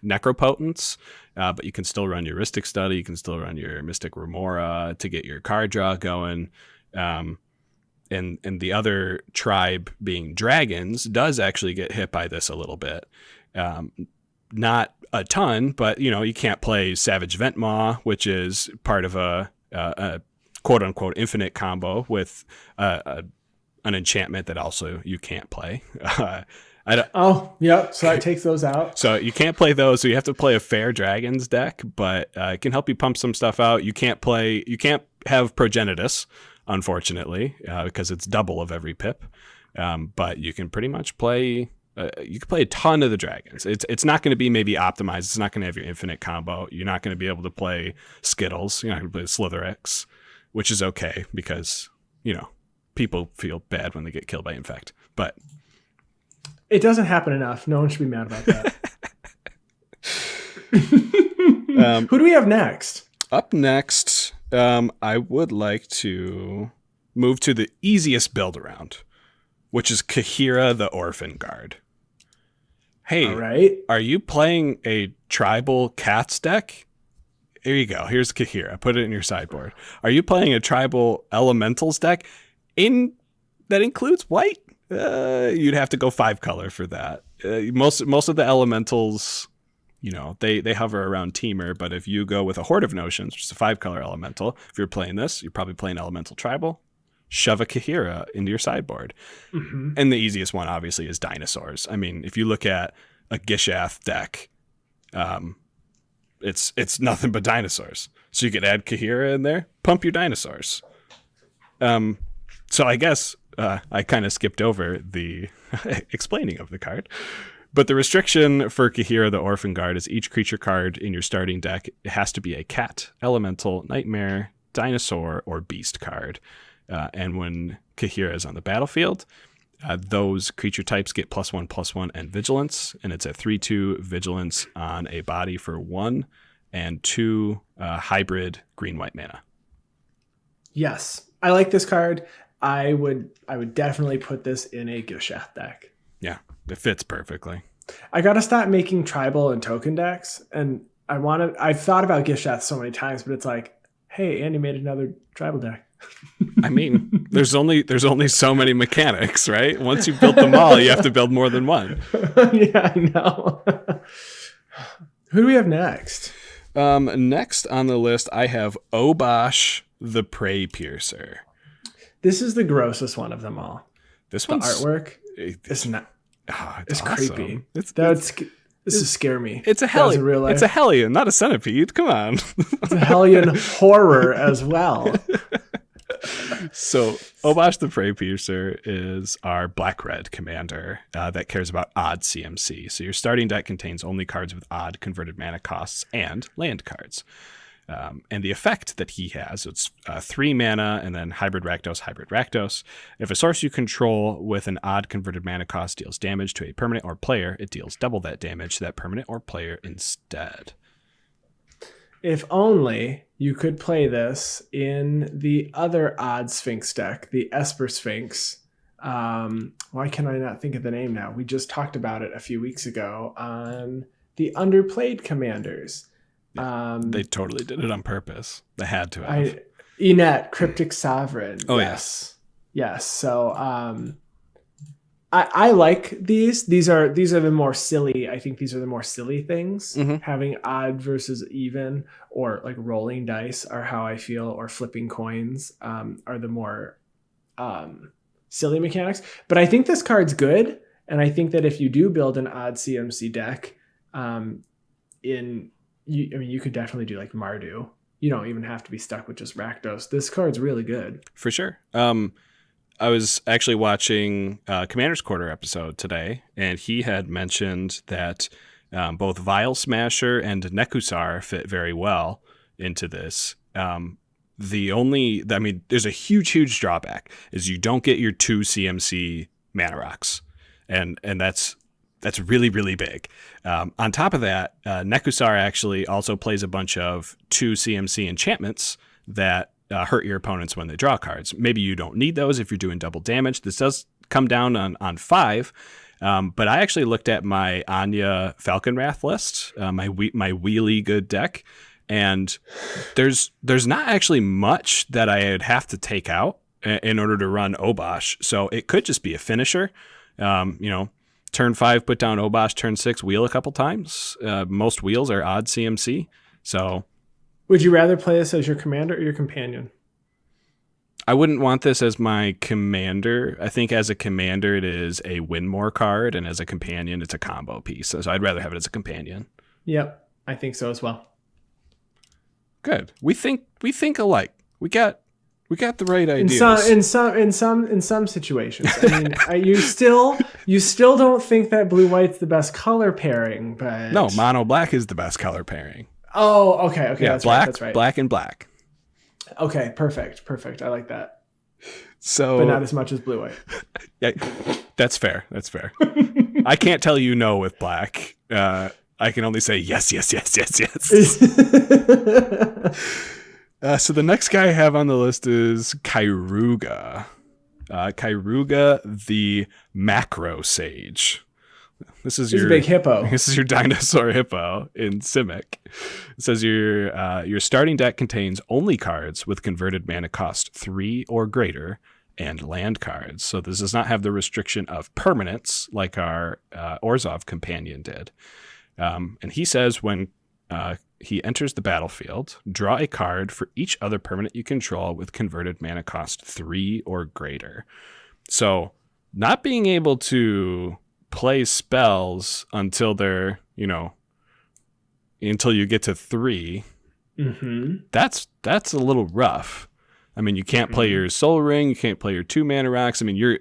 Necropotence, but you can still run your Rhystic Study, you can still run your Mystic Remora to get your card draw going. And the other tribe being dragons does actually get hit by this a little bit. Not a ton, but you can't play Savage Ventmaw, which is part of a quote unquote infinite combo with an enchantment that also you can't play. So that takes those out. So you can't play those. So you have to play a Fair Dragons deck, but it can help you pump some stuff out. You can't have Progenitus, unfortunately, because it's double of every pip. But you can pretty much play. You can play a ton of the dragons. It's not going to be maybe optimized. It's not going to have your infinite combo. You're not going to be able to play Skittles. You're not going to play Slitherix, which is okay because people feel bad when they get killed by Infect. But it doesn't happen enough. No one should be mad about that. Who do we have next? Up next, I would like to move to the easiest build around, which is Kahira the Orphan Guard. Hey, all right. Are you playing a tribal cats deck? Here you go. Here's Kahira. Put it in your sideboard. Are you playing a tribal elementals deck that includes white? You'd have to go 5 color for that. Most of the elementals, they hover around Teamer, but if you go with a Horde of Notions, which is a 5 color elemental, if you're playing this, you're probably playing elemental tribal. Shove a Kahira into your sideboard. Mm-hmm. And the easiest one, obviously, is dinosaurs. I mean, if you look at a Gishath deck, it's nothing but dinosaurs. So you could add Kahira in there, pump your dinosaurs. So I guess I kind of skipped over the explaining of the card. But the restriction for Kahira the Orphan Guard is each creature card in your starting deck, it has to be a cat, elemental, nightmare, dinosaur, or beast card. And when Kahira is on the battlefield, those creature types get +1/+1 and vigilance, and it's a 3/2 vigilance on a body for 1 and 2 hybrid green-white mana. Yes, I like this card. I would definitely put this in a Gishath deck. Yeah, it fits perfectly. I gotta stop making tribal and token decks, and I've thought about Gishath so many times, but it's like, hey, Andy made another tribal deck. I mean, there's only so many mechanics, right? Once you've built them all, you have to build more than one. Yeah, I know. Who do we have next? Next on the list, I have Obosh the Prey Piercer. This is the grossest one of them all. This one's artwork. It's not. It's awesome. Creepy. This is scare me. It's a Hellion. It's a Hellion, not a centipede. Come on. It's a Hellion horror as well. So Obosh the Prey Piercer is our black-red commander that cares about odd CMC. So your starting deck contains only cards with odd converted mana costs and land cards. And the effect that he has, it's 3 mana and then hybrid Rakdos. If a source you control with an odd converted mana cost deals damage to a permanent or player, it deals double that damage to that permanent or player instead. If only you could play this in the other odd Sphinx deck, the Esper Sphinx. Why can I not think of the name now? We just talked about it a few weeks ago on the underplayed commanders. They totally did it on purpose. They had to have. Enet, Cryptic Sovereign. Oh, yes. Yes. So I like these. These are the more silly. I think these are the more silly things. Mm-hmm. Having odd versus even, or like rolling dice are how I feel, or flipping coins are the more silly mechanics. But I think this card's good. And I think that if you do build an odd CMC deck, you could definitely do like Mardu. You don't even have to be stuck with just Rakdos. This card's really good. For sure. I was actually watching Commander's Quarter episode today, and he had mentioned that both Vile Smasher and Nekusar fit very well into this. There's a huge drawback is you don't get your 2 CMC mana rocks, and that's really, really big. On top of that, Nekusar actually also plays a bunch of 2 CMC enchantments that hurt your opponents when they draw cards. Maybe you don't need those if you're doing double damage. This does come down on 5, but I actually looked at my Anya Falconwrath list, my wheelie good deck, and there's not actually much that I'd have to take out in order to run Obosh. So it could just be a finisher. Turn 5, put down Obosh. Turn 6, wheel a couple times. Most wheels are odd CMC. So, would you rather play this as your commander or your companion? I wouldn't want this as my commander. I think as a commander, it is a win more card, and as a companion, it's a combo piece. So I'd rather have it as a companion. Yep, I think so as well. Good. We think alike. We got the right ideas. In some situations. I mean, you still don't think that blue white's the best color pairing, but no, mono black is the best color pairing. Oh, okay, yeah, that's black, right. That's right. Black and black. Okay, perfect. I like that. So, but not as much as blue white. Yeah, that's fair. I can't tell you no with black. I can only say yes. So the next guy I have on the list is Kairuga. Kairuga, the macro sage. This is your big hippo. This is your dinosaur hippo in Simic. It says your starting deck contains only cards with converted mana cost 3 or greater and land cards. So this does not have the restriction of permanents like our Orzhov companion did. And he says when he enters the battlefield, draw a card for each other permanent you control with converted mana cost 3 or greater. So not being able to play spells until they're, until you get to 3, that's a little rough. I mean, you can't play your Soul Ring, you can't play your 2 mana rocks. I mean, you're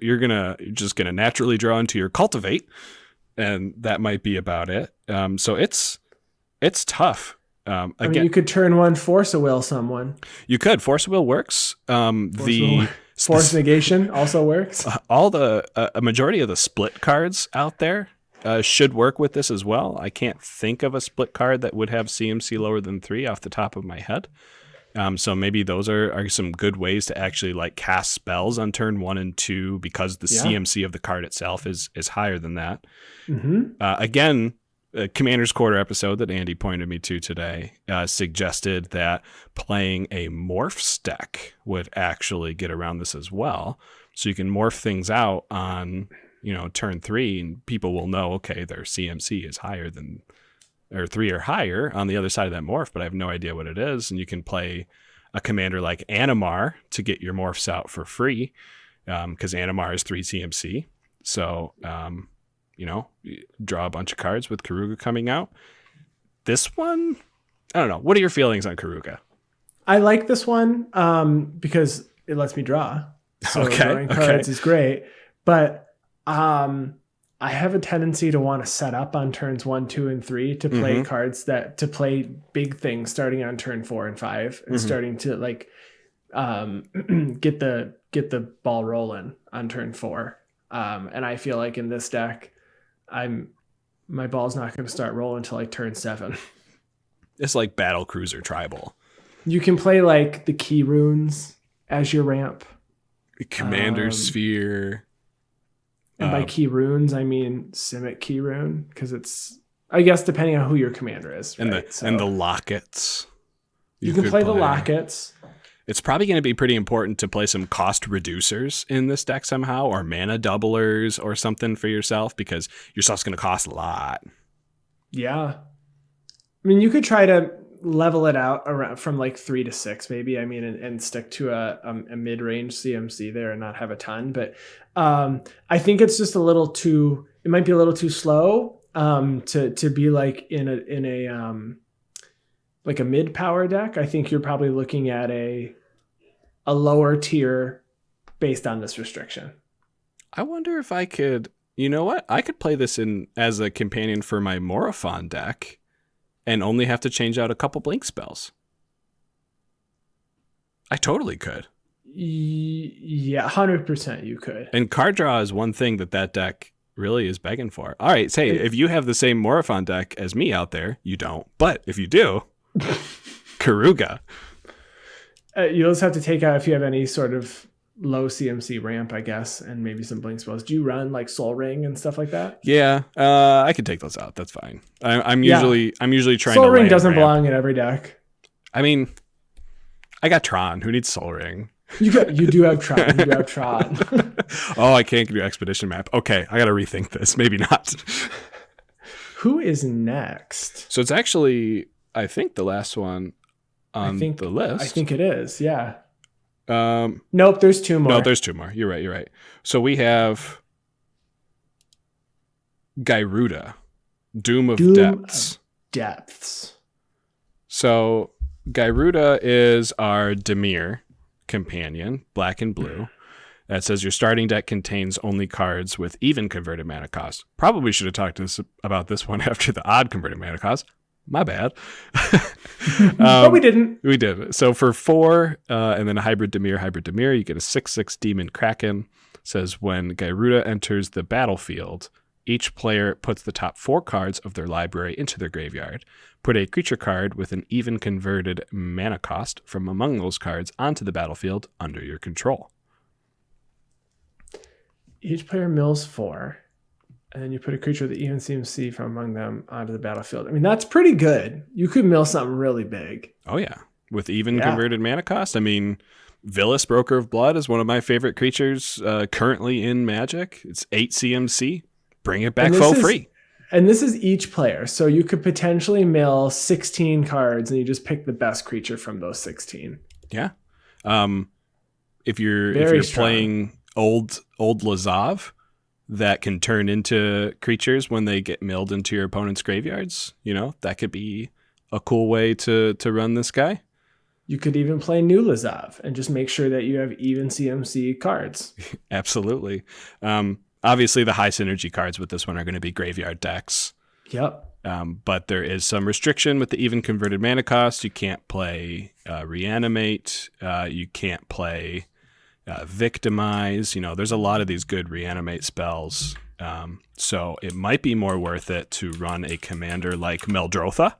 just gonna naturally draw into your Cultivate, and that might be about it. So it's tough. Again, you could turn 1 Force a Will someone. You could. Force Will works. Force Negation also works. A majority of the split cards out there should work with this as well. I can't think of a split card that would have CMC lower than 3 off the top of my head. So maybe those are some good ways to actually like cast spells on turn 1 and 2 because the CMC of the card itself is higher than that. Again, Commander's Quarter episode that Andy pointed me to today suggested that playing a morphs deck would actually get around this as well. So you can morph things out on, turn 3, and people will know, okay, their CMC is higher than, or 3 or higher on the other side of that morph, but I have no idea what it is. And you can play a commander like Animar to get your morphs out for free because Animar is 3 CMC. So, draw a bunch of cards with Kairuga coming out. This one, I don't know. What are your feelings on Kairuga? I like this one because it lets me draw. So drawing cards is great. But I have a tendency to want to set up on turns 1, 2, and 3 to play cards to play big things starting on turn 4 and 5 and starting to like get the ball rolling on turn 4. And I feel like in this deck, my ball's not going to start rolling until like turn 7. It's like Battle Cruiser Tribal. You can play like the key runes as your ramp. Commander Sphere. And by key runes, I mean Simic key rune because it's I guess depending on who your commander is. And right? and the lockets. You can could play the lockets. It's probably going to be pretty important to play some cost reducers in this deck somehow, or mana doublers or something for yourself, because your stuff's going to cost a lot. Yeah. I mean, you could try to level it out around from like 3 to 6, maybe. I mean, and stick to a mid-range CMC there and not have a ton. But I think it's just a little too. It might be a little too slow to be like in a like a mid-power deck. I think you're probably looking at a lower tier based on this restriction. I wonder if I could. You know what? I could play this in as a companion for my Morophon deck, and only have to change out a couple blink spells. I totally could. Yeah, 100% you could. And card draw is one thing that deck really is begging for. All right, say if you have the same Morophon deck as me out there, you don't. But if you do, Karuga. You'll just have to take out if you have any sort of low CMC ramp, I guess, and maybe some blink spells. Do you run like Soul Ring and stuff like that? Yeah, I could take those out. That's fine. I'm usually trying. Soul to Ring doesn't ramp. belong in every deck. I mean, I got Tron. Who needs Soul Ring? You do have Tron. You have Tron. Oh, I can't do Expedition Map. Okay, I got to rethink this. Maybe not. Who is next? So it's actually, I think, the last one on the list. I think it is. Yeah. Nope, there's 2 more. No, there's 2 more. You're right. So we have Gyruda, Doom of Depths. So Gyruda is our Dimir companion, black and blue. That says your starting deck contains only cards with even converted mana cost. Probably should have talked about this one after the odd converted mana cost. My bad. But we didn't. We did. So for 4, and then a hybrid Dimir, you get a 6/6 Demon Kraken. It says when Gyruda enters the battlefield, each player puts the top 4 cards of their library into their graveyard. Put a creature card with an even converted mana cost from among those cards onto the battlefield under your control. Each player mills 4. And then you put a creature with the even CMC from among them onto the battlefield. I mean, that's pretty good. You could mill something really big. Oh, yeah. With even converted mana cost. I mean, Villas, Broker of Blood, is one of my favorite creatures currently in Magic. It's 8 CMC. Bring it back for free. And this is each player. So you could potentially mill 16 cards and you just pick the best creature from those 16. Yeah. If you're playing old Lazav, that can turn into creatures when they get milled into your opponent's graveyards. That could be a cool way to run this guy. You could even play new Lazav and just make sure that you have even CMC cards. Absolutely. Obviously, the high synergy cards with this one are going to be graveyard decks. Yep. But there is some restriction with the even converted mana cost. You can't play Reanimate. You can't play Victimize. There's a lot of these good reanimate spells. So it might be more worth it to run a commander like Meldrotha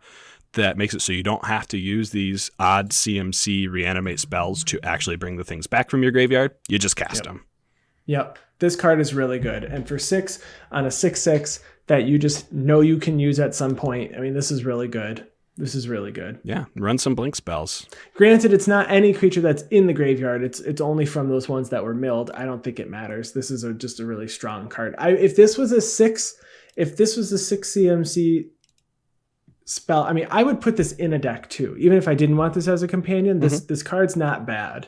that makes it so you don't have to use these odd CMC reanimate spells to actually bring the things back from your graveyard. You just cast them. Yep. This card is really good. And for 6 on a 6/6 that you just know you can use at some point, I mean, this is really good. This is really good. Yeah, run some blink spells. Granted, it's not any creature that's in the graveyard. It's only from those ones that were milled. I don't think it matters. This is just a really strong card. If this was a 6 CMC spell, I mean, I would put this in a deck too. Even if I didn't want this as a companion, this card's not bad.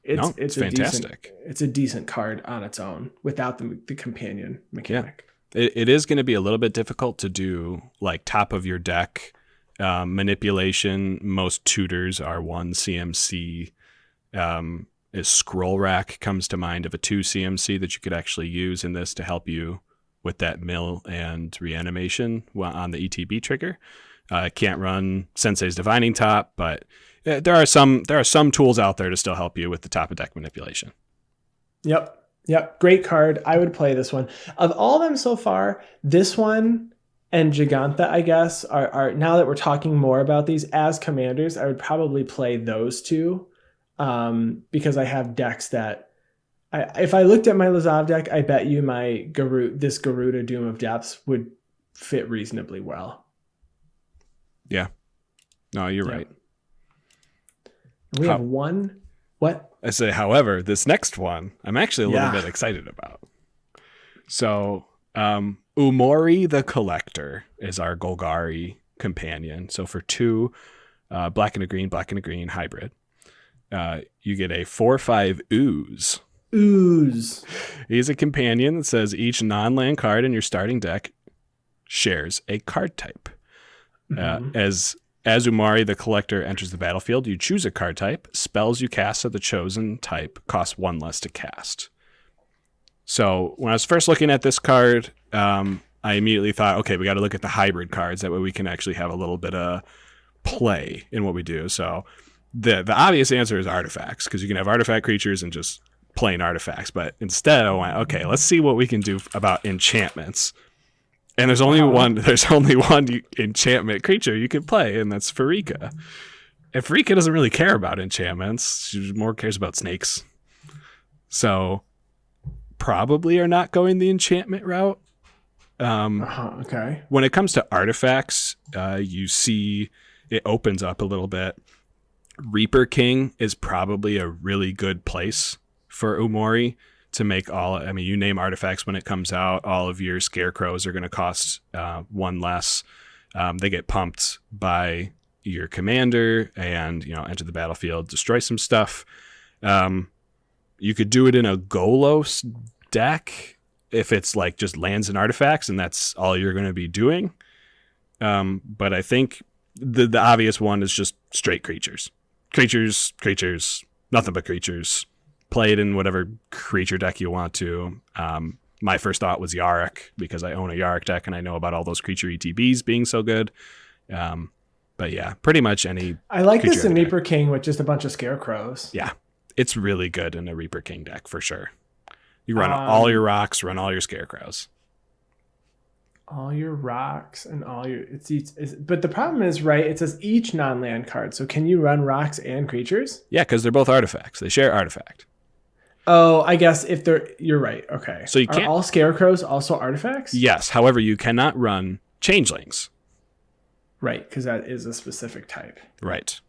It's fantastic. It's a decent card on its own without the companion mechanic. Yeah. It is going to be a little bit difficult to do like top of your deck manipulation. Most tutors are 1 CMC. Scroll Rack comes to mind of a 2 CMC that you could actually use in this to help you with that mill and reanimation on the ETB trigger. Can't run Sensei's Divining Top, but there are some tools out there to still help you with the top of deck manipulation. Yep. Great card. I would play this one. Of all of them so far, this one and Giganta, I guess, are now that we're talking more about these as commanders, I would probably play those 2 because I have decks that if I looked at my Lazav deck, I bet you this Garuda Doom of Depths would fit reasonably well. Yeah. No, you're right. We have one. What? I say, however, this next one, I'm actually a little bit excited about. So, Umori the Collector is our Golgari companion. So for 2 black and a green hybrid, you get a 4/5 ooze. Ooze. He's a companion that says each non-land card in your starting deck shares a card type. As Umari the Collector enters the battlefield, you choose a card type. Spells you cast of the chosen type cost 1 less to cast. So when I was first looking at this card, I immediately thought, okay, we got to look at the hybrid cards. That way we can actually have a little bit of play in what we do. So the obvious answer is artifacts, because you can have artifact creatures and just plain artifacts. But instead I went, okay, let's see what we can do about enchantments. And there's only one enchantment creature you can play, and that's Farika. And Farika doesn't really care about enchantments. She more cares about snakes. So probably are not going the enchantment route. Okay. When it comes to artifacts, you see it opens up a little bit. Reaper King is probably a really good place for Umori to make you name artifacts when it comes out. All of your scarecrows are going to cost 1 less. They get pumped by your commander and, enter the battlefield, destroy some stuff. You could do it in a Golos deck if it's like just lands and artifacts and that's all you're going to be doing. But I think the obvious one is just straight creatures. Creatures, nothing but creatures. Play it in whatever creature deck you want to. My first thought was Yarok, because I own a Yarok deck and I know about all those creature ETBs being so good. But yeah, pretty much any. I like this in Reaper King with just a bunch of scarecrows. Yeah, it's really good in a Reaper King deck for sure. You run all your rocks, run all your scarecrows. All your rocks and all your but the problem is, right, it says each non-land card. So can you run rocks and creatures? Yeah, because they're both artifacts. They share artifact. Oh, I guess you're right. Okay. So Are all scarecrows also artifacts? Yes. However, you cannot run changelings. Right, because that is a specific type. Right.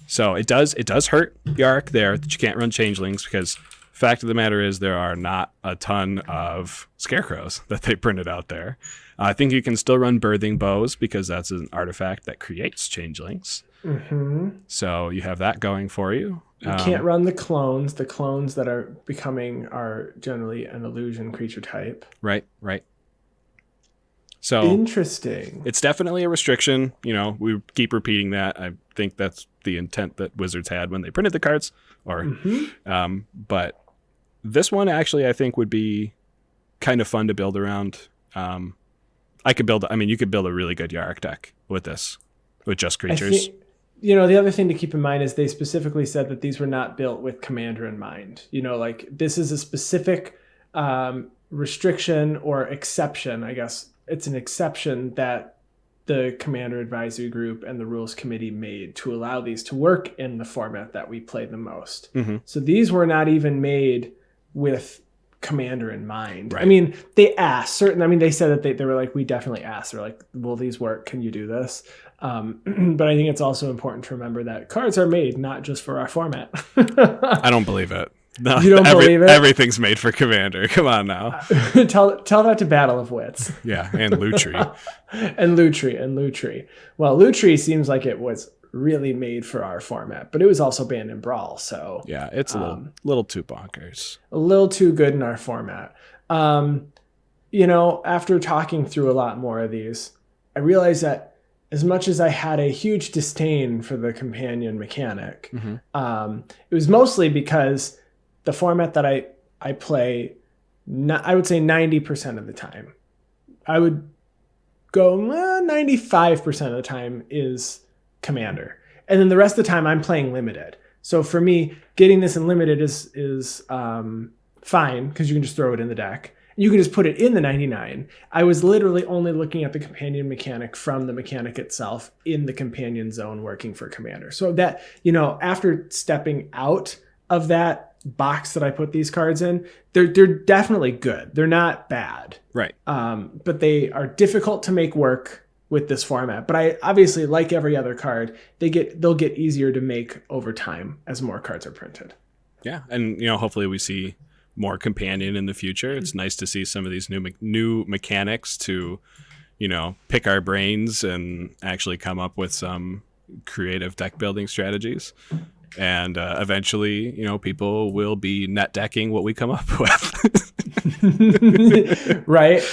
So it does hurt Yarok there that you can't run changelings, because fact of the matter is there are not a ton of scarecrows that they printed out there. I think you can still run birthing bows, because that's an artifact that creates changelings. Mm-hmm. So you have that going for you. You can't run the clones. The clones that are becoming are generally an illusion creature type. Right. So interesting. It's definitely a restriction. We keep repeating that. I think that's the intent that Wizards had when they printed the cards. But this one actually I think would be kind of fun to build around. You could build a really good Yarok deck with this, with just creatures. The other thing to keep in mind is they specifically said that these were not built with Commander in mind. This is a specific restriction or exception. I guess it's an exception that the Commander Advisory Group and the Rules Committee made to allow these to work in the format that we play the most. Mm-hmm. So these were not even made with Commander in mind. Right. They asked they said that they were like, we definitely asked. They're like, will these work? Can you do this? But I think it's also important to remember that cards are made not just for our format. I don't believe it. No, you don't believe it? Everything's made for Commander. Come on now. Tell that to Battle of Wits. Yeah, and Lutri. and Lutri. Well, Lutri seems like it was really made for our format, but it was also banned in Brawl. So yeah, it's a little too bonkers. A little too good in our format. After talking through a lot more of these, I realized that as much as I had a huge disdain for the companion mechanic, it was mostly because the format that I play, I would say 90% of the time, I would go 95% of the time is Commander. And then the rest of the time I'm playing Limited. So for me, getting this in Limited is fine, because you can just throw it in the deck. You can just put it in the 99. I was literally only looking at the companion mechanic from the mechanic itself in the companion zone working for Commander. So that, after stepping out of that box that I put these cards in, they're definitely good. They're not bad. Right. But they are difficult to make work with this format. But I obviously, like every other card, they'll get easier to make over time as more cards are printed. Yeah, and hopefully we see more companion in the future. It's nice to see some of these new mechanics to, pick our brains and actually come up with some creative deck building strategies. And eventually, people will be net decking what we come up with. Right?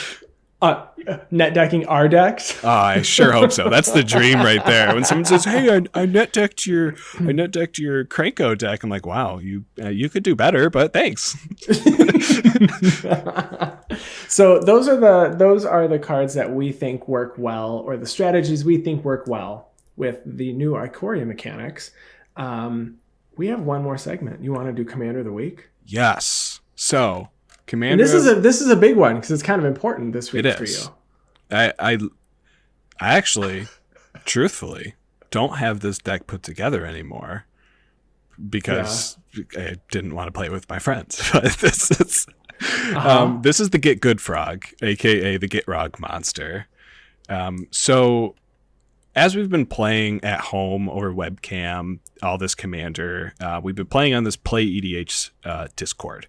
Net decking our decks. Oh, I sure hope so. That's the dream right there. When someone says, "Hey, I net decked your Cranko deck," I'm like, "Wow, you could do better, but thanks." So those are the cards that we think work well, or the strategies we think work well with the new Ikoria mechanics. We have one more segment. You want to do Commander of the Week? Yes. So, Commander. And this is a big one because it's kind of important this week for you. I actually, truthfully, don't have this deck put together anymore because I didn't want to play it with my friends. But this is the Get Good Frog, aka the Gitrog monster. So, as we've been playing at home over webcam, all this Commander, we've been playing on this Play EDH Discord.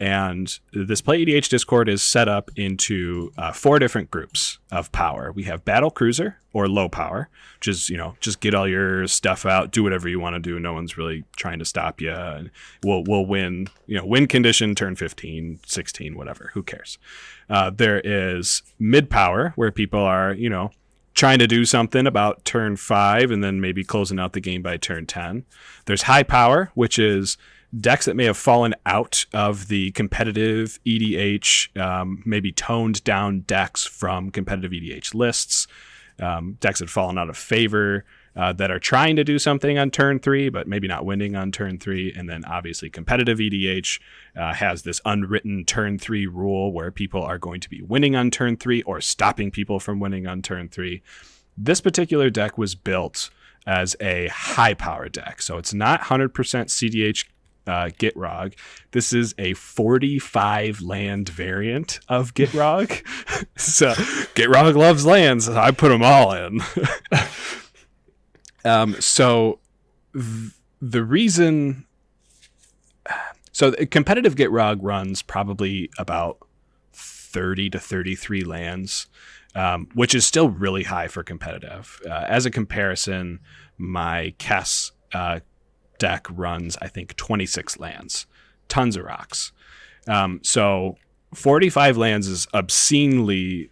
And this Play EDH Discord is set up into 4 different groups of power. We have Battle Cruiser, or low power, which is, just get all your stuff out, do whatever you want to do. No one's really trying to stop you. And we'll win, win condition, turn 15, 16, whatever. Who cares? There is mid power, where people are, trying to do something about turn 5 and then maybe closing out the game by turn 10. There's high power, which is decks that may have fallen out of the competitive EDH, maybe toned down decks from competitive EDH lists, decks that have fallen out of favor, that are trying to do something on turn 3, but maybe not winning on turn 3. And then obviously competitive EDH has this unwritten turn 3 rule where people are going to be winning on turn 3 or stopping people from winning on turn 3. This particular deck was built as a high power deck. So it's not 100% CDH Gitrog. This is a 45 land variant of Gitrog. So Gitrog loves lands. So I put them all in. The reason, so competitive Gitrog runs probably about 30 to 33 lands, which is still really high for competitive. As a comparison, my Kess deck runs, I think, 26 lands, tons of rocks. So 45 lands is obscenely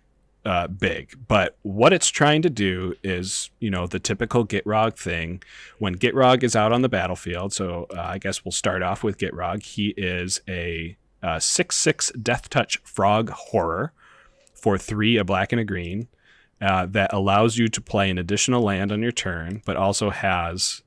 big, but what it's trying to do is, the typical Gitrog thing. When Gitrog is out on the battlefield, so I guess we'll start off with Gitrog. He is a 6/6 Death Touch Frog Horror for 3, a black and a green, that allows you to play an additional land on your turn, but also has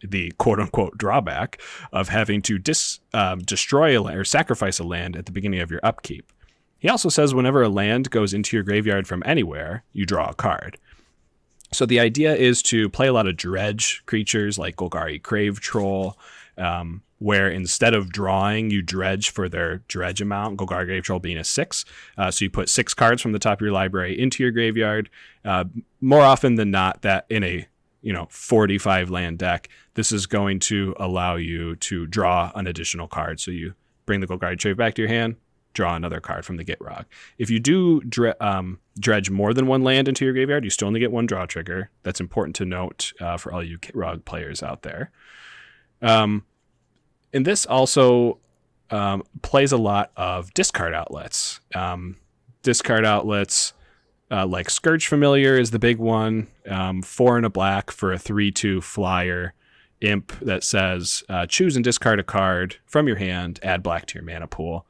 the quote-unquote drawback of having to destroy a land or sacrifice a land at the beginning of your upkeep. He also says whenever a land goes into your graveyard from anywhere, you draw a card. So the idea is to play a lot of dredge creatures like Golgari Crave Troll, where instead of drawing, you dredge for their dredge amount, Golgari Crave Troll being a 6. So you put 6 cards from the top of your library into your graveyard. More often than not, that in a 45 land deck, this is going to allow you to draw an additional card. So you bring the Golgari Crave back to your hand, draw another card from the Gitrog. If you do dredge more than 1 land into your graveyard, you still only get 1 draw trigger. That's important to note for all you Gitrog players out there. And this also plays a lot of discard outlets. Discard outlets like Scourge Familiar is the big one. 4 and a black for a 3/2 flyer imp that says choose and discard a card from your hand, add black to your mana pool.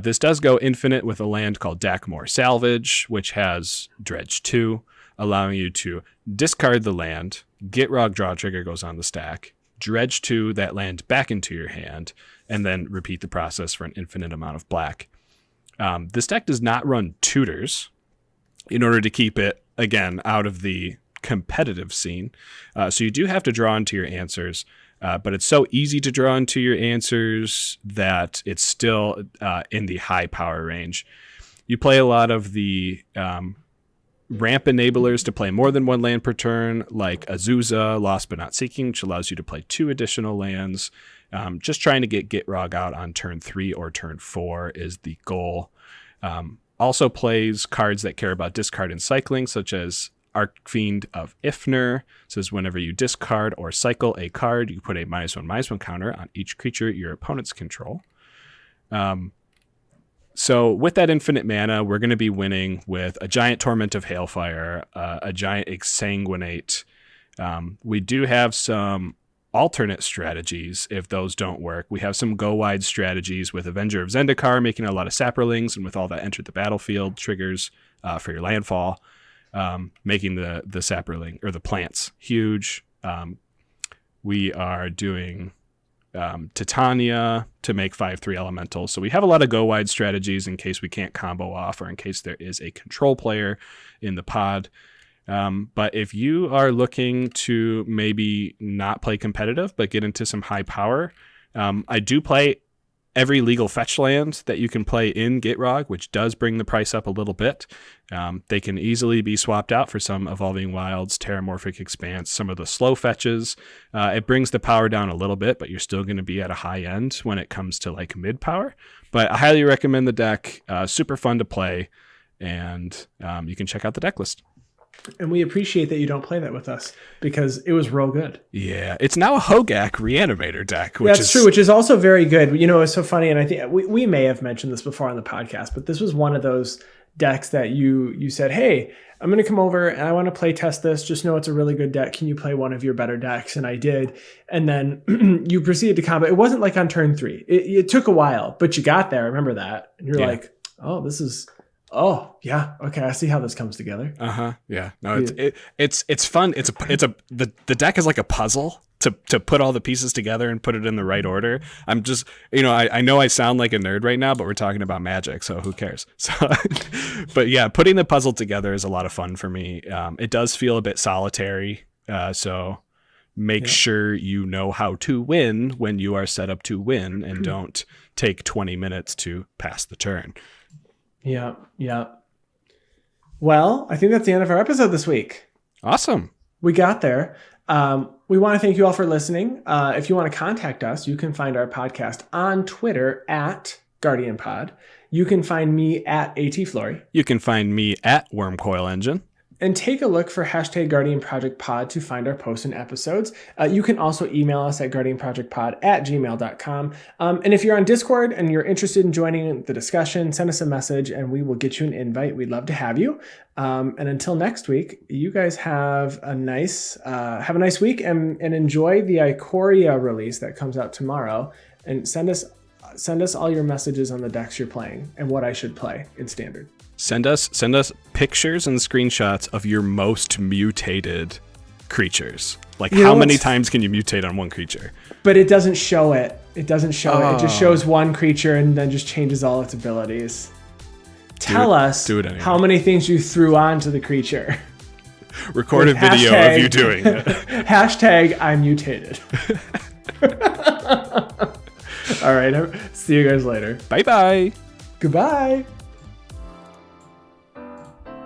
This does go infinite with a land called MOAR Salvage, which has Dredge 2, allowing you to discard the land, Gitrog draw trigger goes on the stack, dredge 2 that land back into your hand, and then repeat the process for an infinite amount of black. This deck does not run tutors in order to keep it, again, out of the competitive scene. So you do have to draw into your answers. but it's so easy to draw into your answers that it's still in the high power range. You play a lot of the ramp enablers to play more than one land per turn, like Azusa, Lost But Not Seeking, which allows you to play 2 additional lands. Just trying to get Gitrog out on turn 3 or turn 4 is the goal. Also plays cards that care about discard and cycling, such as Archfiend of Ifnir. Says whenever you discard or cycle a card, you put a -1/-1 counter on each creature your opponents control. So with that infinite mana, we're going to be winning with a giant Torment of Hailfire, a giant Exsanguinate. We do have some alternate strategies if those don't work. We have some go-wide strategies with Avenger of Zendikar, making a lot of Saprolings, and with all that entered the battlefield triggers for your landfall, making the Saproling, or the plants, huge. We are doing Titania to make 5/3 elementals. So we have a lot of go-wide strategies in case we can't combo off or in case there is a control player in the pod. But if you are looking to maybe not play competitive but get into some high power, I do play every legal fetch land that you can play in Gitrog, which does bring the price up a little bit. They can easily be swapped out for some Evolving Wilds, Terramorphic Expanse, some of the slow fetches. It brings the power down a little bit, but you're still going to be at a high end when it comes to like mid power. But I highly recommend the deck. Super fun to play, and you can check out the deck list. And we appreciate that you don't play that with us because it was real good. Yeah, it's now a Hogak Reanimator deck. That's true, which is also very good. You know, it's so funny, and I think we may have mentioned this before on the podcast, but this was one of those decks that you said, hey, I'm going to come over and I want to play test this. Just know it's a really good deck. Can you play one of your better decks? And I did. And then you proceeded to combat. It wasn't like on turn 3. It took a while, but you got there. Remember that? And you're like, oh, this is... Oh yeah, okay. I see how this comes together. Yeah. No, it's fun. The deck is like a puzzle to put all the pieces together and put it in the right order. I'm just, I know I sound like a nerd right now, but we're talking about Magic, so who cares? So, but yeah, putting the puzzle together is a lot of fun for me. It does feel a bit solitary, so make sure you know how to win when you are set up to win, and don't take 20 minutes to pass the turn. Yeah. Well, I think that's the end of our episode this week. Awesome. We got there. We want to thank you all for listening. If you want to contact us, you can find our podcast on Twitter at GuardianPod. You can find me at ATFlory. You can find me at Wormcoil Engine. And take a look for hashtag Guardian Project Pod to find our posts and episodes. You can also email us at guardianprojectpod@gmail.com. And if you're on Discord and you're interested in joining the discussion, send us a message and we will get you an invite. We'd love to have you. And until next week, you guys have a nice week and enjoy the Ikoria release that comes out tomorrow. And send us all your messages on the decks you're playing and what I should play in Standard. Send us pictures and screenshots of your most mutated creatures. Like, how many times can you mutate on one creature? But it doesn't show it. It doesn't show it. It just shows one creature and then just changes all its abilities. Tell us how many things you threw onto the creature. Record a video of you doing it. Hashtag I'm mutated. All right. See you guys later. Bye-bye. Goodbye.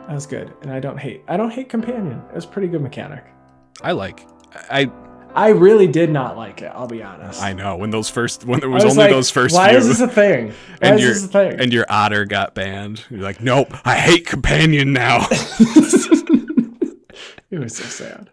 That was good. And I don't hate Companion. It was a pretty good mechanic. I really did not like it, I'll be honest. I know. When there was only those first why few. Is this a thing? And your otter got banned. You're like, nope, I hate Companion now. It was so sad.